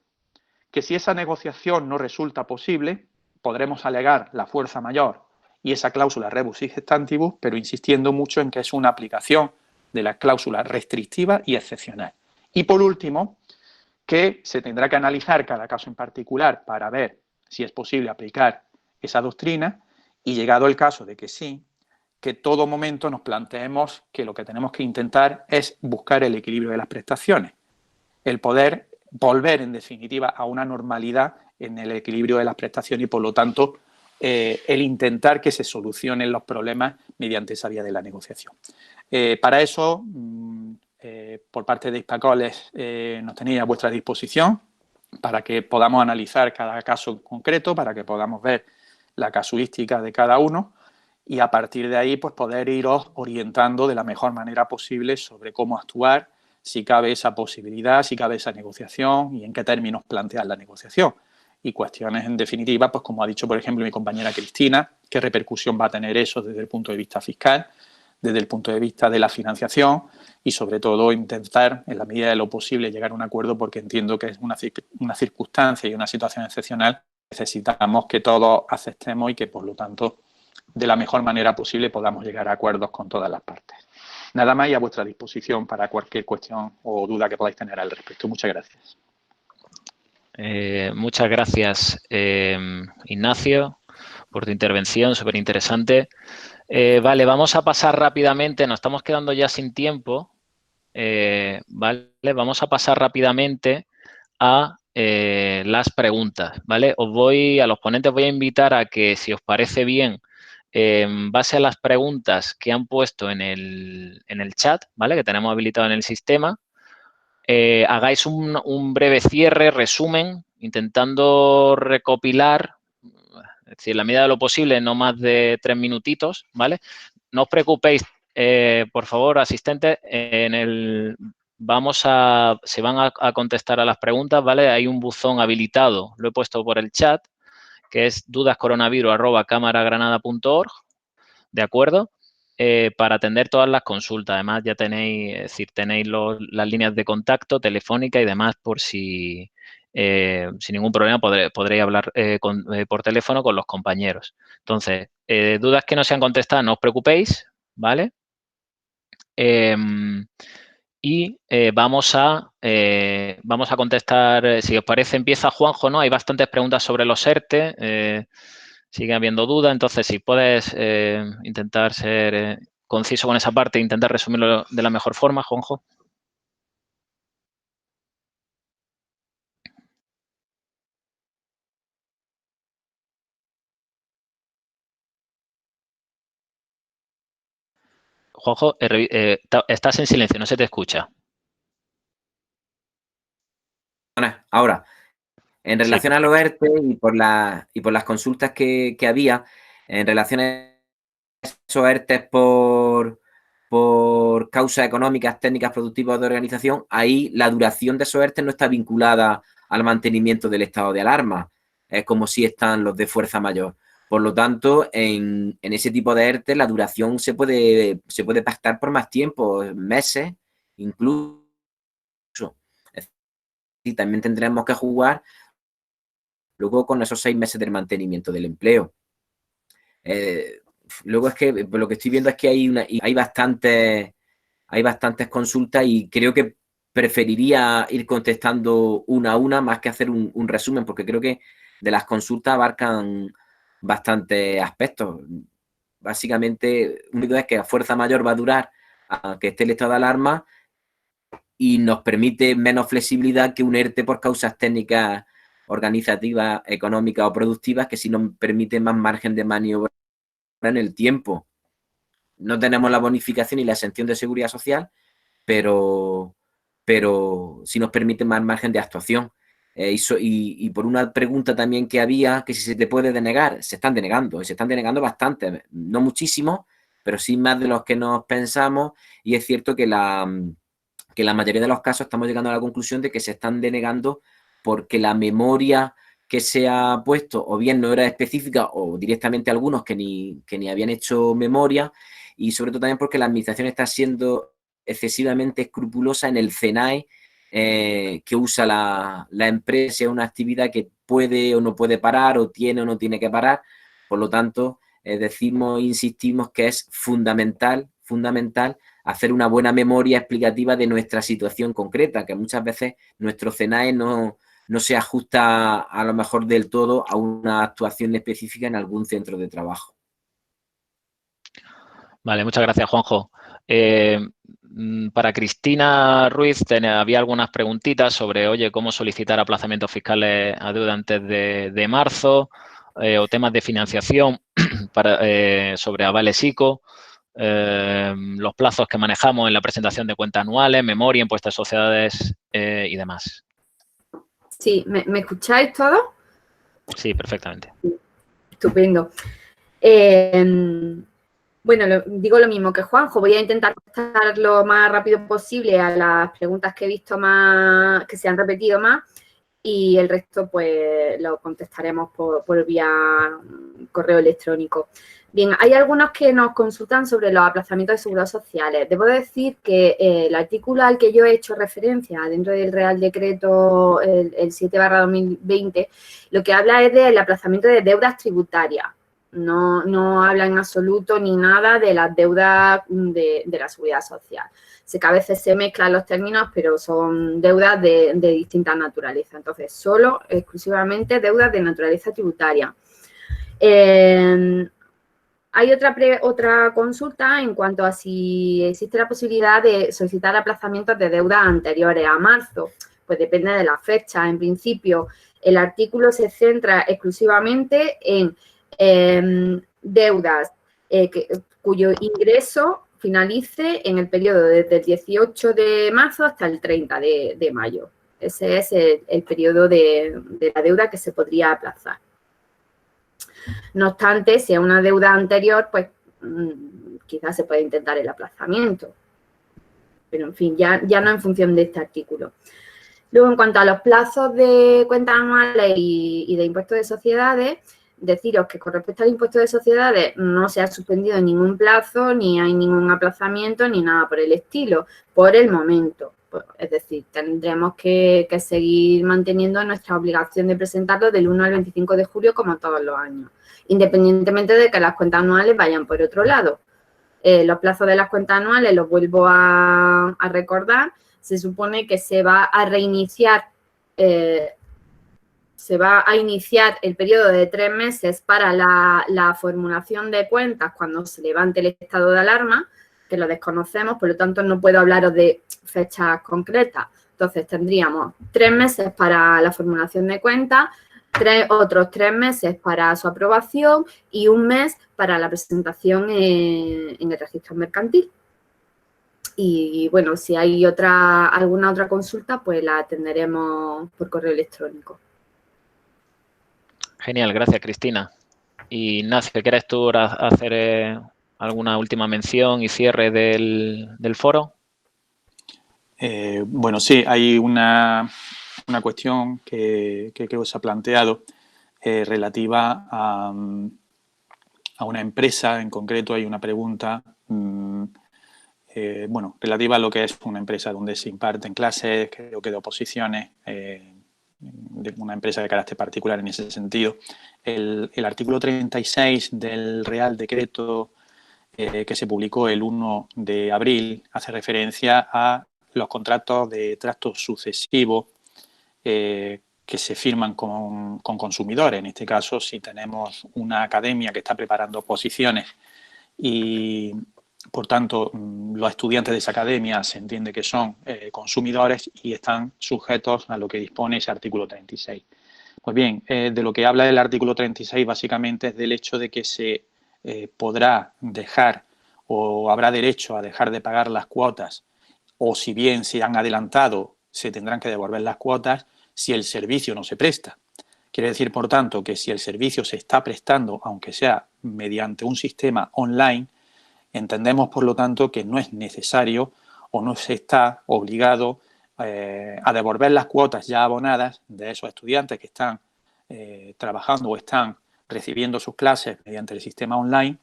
que si esa negociación no resulta posible podremos alegar la fuerza mayor y esa cláusula rebus sic stantibus, pero insistiendo mucho en que es una aplicación de la cláusula restrictiva y excepcional. Y por último, que se tendrá que analizar cada caso en particular para ver si es posible aplicar esa doctrina y, llegado el caso de que sí, que todo momento nos planteemos que lo que tenemos que intentar es buscar el equilibrio de las prestaciones, el poder volver en definitiva a una normalidad en el equilibrio de las prestaciones y, por lo tanto, el intentar que se solucionen los problemas mediante esa vía de la negociación. Para eso, por parte de Hispacoles, nos tenéis a vuestra disposición para que podamos analizar cada caso en concreto, para que podamos ver la casuística de cada uno y a partir de ahí pues poder iros orientando de la mejor manera posible sobre cómo actuar, si cabe esa posibilidad, si cabe esa negociación y en qué términos plantear la negociación. Y cuestiones, en definitiva, pues como ha dicho, por ejemplo, mi compañera Cristina, qué repercusión va a tener eso desde el punto de vista fiscal, desde el punto de vista de la financiación y, sobre todo, intentar, en la medida de lo posible, llegar a un acuerdo porque entiendo que es una circunstancia y una situación excepcional. Necesitamos que todos aceptemos y que, por lo tanto, de la mejor manera posible podamos llegar a acuerdos con todas las partes. Nada más y a vuestra disposición para cualquier cuestión o duda que podáis tener al respecto. Muchas gracias. Muchas gracias, Ignacio, por tu intervención, súper interesante. Vale, vamos a pasar rápidamente, nos estamos quedando ya sin tiempo. Vale, vamos a pasar rápidamente a las preguntas, ¿vale? A los ponentes voy a invitar a que, si os parece bien, en base a las preguntas que han puesto en el chat, ¿vale? Que tenemos habilitado en el sistema, hagáis un breve cierre, resumen, intentando recopilar, es decir, en la medida de lo posible, no más de 3 minutitos, ¿vale? No os preocupéis, por favor, asistentes, se van a contestar a las preguntas, ¿vale? Hay un buzón habilitado, lo he puesto por el chat, que es dudascoronavirus@camaragranada.org, ¿de acuerdo? Para atender todas las consultas. Además, ya tenéis, es decir, tenéis las líneas de contacto telefónica y demás por si, sin ningún problema, podréis hablar por teléfono con los compañeros. Entonces, dudas que no sean contestadas, no os preocupéis, ¿vale? Y vamos a contestar, si os parece, empieza Juanjo, ¿no? Hay bastantes preguntas sobre los ERTE, sigue habiendo dudas, entonces si puedes intentar ser conciso con esa parte e intentar resumirlo de la mejor forma, Juanjo. Juanjo, estás en silencio, no se te escucha. Ahora, en relación a los ERTE y por las consultas que había, en relación a esos ERTE por causas económicas, técnicas, productivas de organización, ahí la duración de esos ERTE no está vinculada al mantenimiento del estado de alarma. Es como si están los de fuerza mayor. Por lo tanto, en ese tipo de ERTE la duración se puede pactar por más tiempo, meses, incluso. Y también tendremos que jugar luego con esos 6 meses del mantenimiento del empleo. Luego es que lo que estoy viendo es que hay bastantes consultas y creo que preferiría ir contestando una a una más que hacer un resumen, porque creo que de las consultas abarcan bastantes aspectos. Básicamente, único es que a fuerza mayor va a durar a que esté el estado de alarma y nos permite menos flexibilidad que un ERTE por causas técnicas, organizativas, económicas o productivas, que sí nos permite más margen de maniobra en el tiempo. No tenemos la bonificación y la exención de seguridad social, pero sí nos permite más margen de actuación. Y por una pregunta también que había, que si se te puede denegar, se están denegando, y se están denegando bastante, no muchísimo, pero sí más de los que nos pensamos, y es cierto que la mayoría de los casos estamos llegando a la conclusión de que se están denegando porque la memoria que se ha puesto o bien no era específica o directamente algunos que ni habían hecho memoria, y sobre todo también porque la administración está siendo excesivamente escrupulosa en el CENAE que usa la empresa, una actividad que puede o no puede parar o tiene o no tiene que parar. Por lo tanto, insistimos que es fundamental hacer una buena memoria explicativa de nuestra situación concreta, que muchas veces nuestro CENAE no se ajusta a lo mejor del todo a una actuación específica en algún centro de trabajo. Vale, muchas gracias, Juanjo. Para Cristina Ruiz había algunas preguntitas sobre, oye, cómo solicitar aplazamientos fiscales a deuda antes de marzo, o temas de financiación sobre avales ICO, los plazos que manejamos en la presentación de cuentas anuales, memoria, impuestos de sociedades y demás. Sí, ¿me escucháis todos? Sí, perfectamente. Estupendo. Bueno, digo lo mismo que Juanjo, voy a intentar contestar lo más rápido posible a las preguntas que he visto más, que se han repetido más, y el resto pues lo contestaremos por vía correo electrónico. Bien, hay algunos que nos consultan sobre los aplazamientos de seguros sociales. Debo decir que el artículo al que yo he hecho referencia dentro del Real Decreto el 7/2020, lo que habla es del aplazamiento de deudas tributarias. No habla en absoluto ni nada de las deudas de la seguridad social. Sé que a veces se mezclan los términos, pero son deudas de distintas naturalezas. Entonces, solo, exclusivamente, deudas de naturaleza tributaria. Hay otra consulta en cuanto a si existe la posibilidad de solicitar aplazamientos de deudas anteriores a marzo. Pues depende de la fecha. En principio, el artículo se centra exclusivamente en deudas cuyo ingreso finalice en el periodo desde el 18 de marzo hasta el 30 de mayo. Ese es el periodo de la deuda que se podría aplazar. No obstante, si es una deuda anterior, pues quizás se puede intentar el aplazamiento. Pero, en fin, ya no en función de este artículo. Luego, en cuanto a los plazos de cuentas anuales y de impuestos de sociedades, deciros que con respecto al impuesto de sociedades no se ha suspendido ningún plazo, ni hay ningún aplazamiento, ni nada por el estilo, por el momento. Es decir, tendremos que seguir manteniendo nuestra obligación de presentarlo del 1 al 25 de julio como todos los años, independientemente de que las cuentas anuales vayan por otro lado. Los plazos de las cuentas anuales, los vuelvo a recordar, se supone que se va a reiniciar, el periodo de 3 meses para la formulación de cuentas cuando se levante el estado de alarma, que lo desconocemos, por lo tanto no puedo hablaros de fechas concretas. Entonces tendríamos 3 meses para la formulación de cuentas, otros 3 meses para su aprobación y 1 mes para la presentación en el registro mercantil. Y bueno, si hay alguna otra consulta, pues la atenderemos por correo electrónico. Genial, gracias, Cristina. Y Ignacio, ¿quieres tú hacer alguna última mención y cierre del foro? Bueno, sí, hay una cuestión que creo que se ha planteado relativa a una empresa en concreto. Hay una pregunta, bueno, relativa a lo que es una empresa donde se imparten clases, creo que de oposiciones, de una empresa de carácter particular en ese sentido. El artículo 36 del Real Decreto que se publicó el 1 de abril hace referencia a los contratos de trato sucesivo que se firman con consumidores. En este caso, si tenemos una academia que está preparando oposiciones y, por tanto, los estudiantes de esa academia se entiende que son consumidores y están sujetos a lo que dispone ese artículo 36. Pues bien, de lo que habla el artículo 36 básicamente es del hecho de que se podrá dejar o habrá derecho a dejar de pagar las cuotas, o si bien se han adelantado, se tendrán que devolver las cuotas si el servicio no se presta. Quiere decir, por tanto, que si el servicio se está prestando, aunque sea mediante un sistema online, entendemos, por lo tanto, que no es necesario o no se está obligado a devolver las cuotas ya abonadas de esos estudiantes que están trabajando o están recibiendo sus clases mediante el sistema online,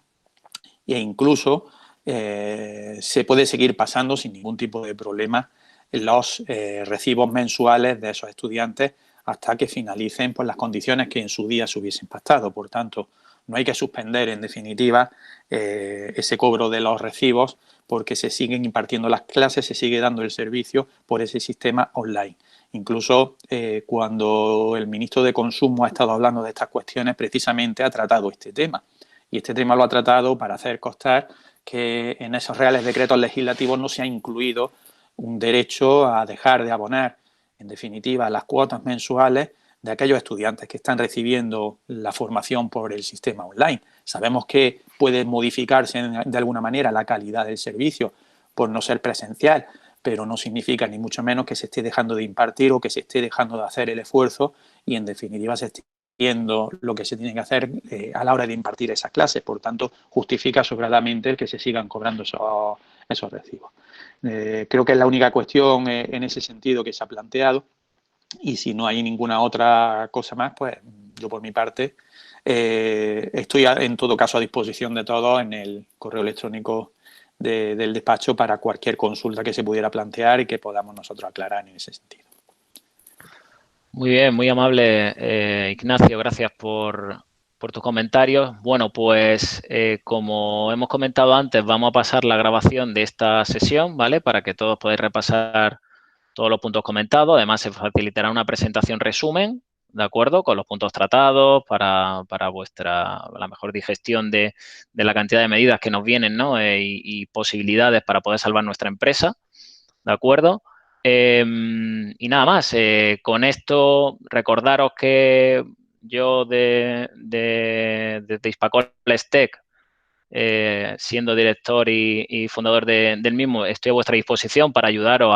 e incluso se puede seguir pasando sin ningún tipo de problema los recibos mensuales de esos estudiantes hasta que finalicen pues, las condiciones que en su día se hubiesen pactado. Por tanto, no hay que suspender, en definitiva, ese cobro de los recibos porque se siguen impartiendo las clases, se sigue dando el servicio por ese sistema online. Incluso cuando el ministro de Consumo ha estado hablando de estas cuestiones, precisamente ha tratado este tema. Y este tema lo ha tratado para hacer constar que en esos reales decretos legislativos no se ha incluido un derecho a dejar de abonar, en definitiva, las cuotas mensuales de aquellos estudiantes que están recibiendo la formación por el sistema online. Sabemos que puede modificarse de alguna manera la calidad del servicio por no ser presencial, pero no significa ni mucho menos que se esté dejando de impartir o que se esté dejando de hacer el esfuerzo y, en definitiva, se esté haciendo lo que se tiene que hacer a la hora de impartir esas clases. Por tanto, justifica sobradamente el que se sigan cobrando esos recibos. Creo que es la única cuestión en ese sentido que se ha planteado, y si no hay ninguna otra cosa más, pues yo por mi parte estoy en todo caso a disposición de todos en el correo electrónico del despacho para cualquier consulta que se pudiera plantear y que podamos nosotros aclarar en ese sentido. Muy bien, muy amable, Ignacio, gracias por tus comentarios. Bueno, pues como hemos comentado antes, vamos a pasar la grabación de esta sesión, ¿vale? Para que todos podáis repasar todos los puntos comentados. Además, se facilitará una presentación resumen, ¿de acuerdo? Con los puntos tratados para la mejor digestión de la cantidad de medidas que nos vienen, ¿no? Y posibilidades para poder salvar nuestra empresa, ¿de acuerdo? Y nada más. Con esto, recordaros que yo desde Hispacoles Tech, siendo director y fundador del mismo, estoy a vuestra disposición para ayudaros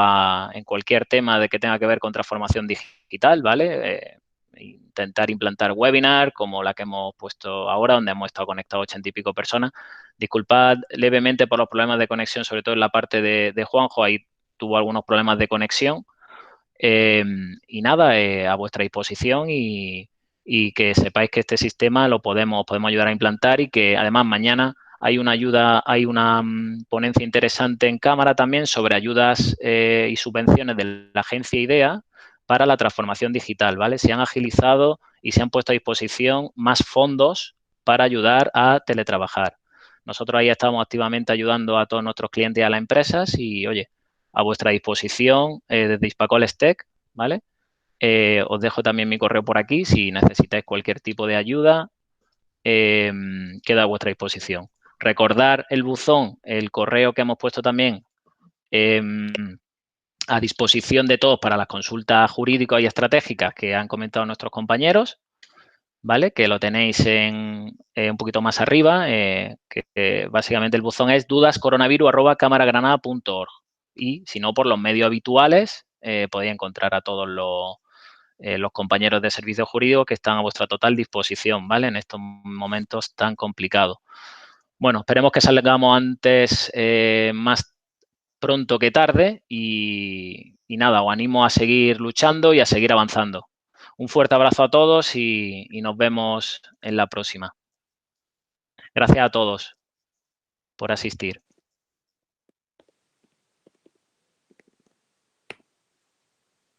en cualquier tema de que tenga que ver con transformación digital, ¿vale? Intentar implantar webinar como la que hemos puesto ahora, donde hemos estado conectados 80 y pico personas. Disculpad levemente por los problemas de conexión, sobre todo en la parte de Juanjo, ahí tuvo algunos problemas de conexión. Y nada, a vuestra disposición y que sepáis que este sistema lo podemos ayudar a implantar y que además mañana hay una ponencia interesante en cámara también sobre ayudas y subvenciones de la agencia IDEA para la transformación digital, ¿vale? Se han agilizado y se han puesto a disposición más fondos para ayudar a teletrabajar. Nosotros ahí estamos activamente ayudando a todos nuestros clientes y a las empresas y, oye, a vuestra disposición desde Hispacoles Tech, ¿vale? Os dejo también mi correo por aquí si necesitáis cualquier tipo de ayuda, queda a vuestra disposición. Recordar el buzón, el correo que hemos puesto también a disposición de todos para las consultas jurídicas y estratégicas que han comentado nuestros compañeros, ¿vale? Que lo tenéis un poquito más arriba, que básicamente el buzón es dudascoronavirus@cámaragranada.org y si no, por los medios habituales podéis encontrar a todos los compañeros de servicios jurídicos que están a vuestra total disposición, ¿vale? En estos momentos tan complicados. Bueno, esperemos que salgamos antes, más pronto que tarde y nada, os animo a seguir luchando y a seguir avanzando. Un fuerte abrazo a todos y nos vemos en la próxima. Gracias a todos por asistir.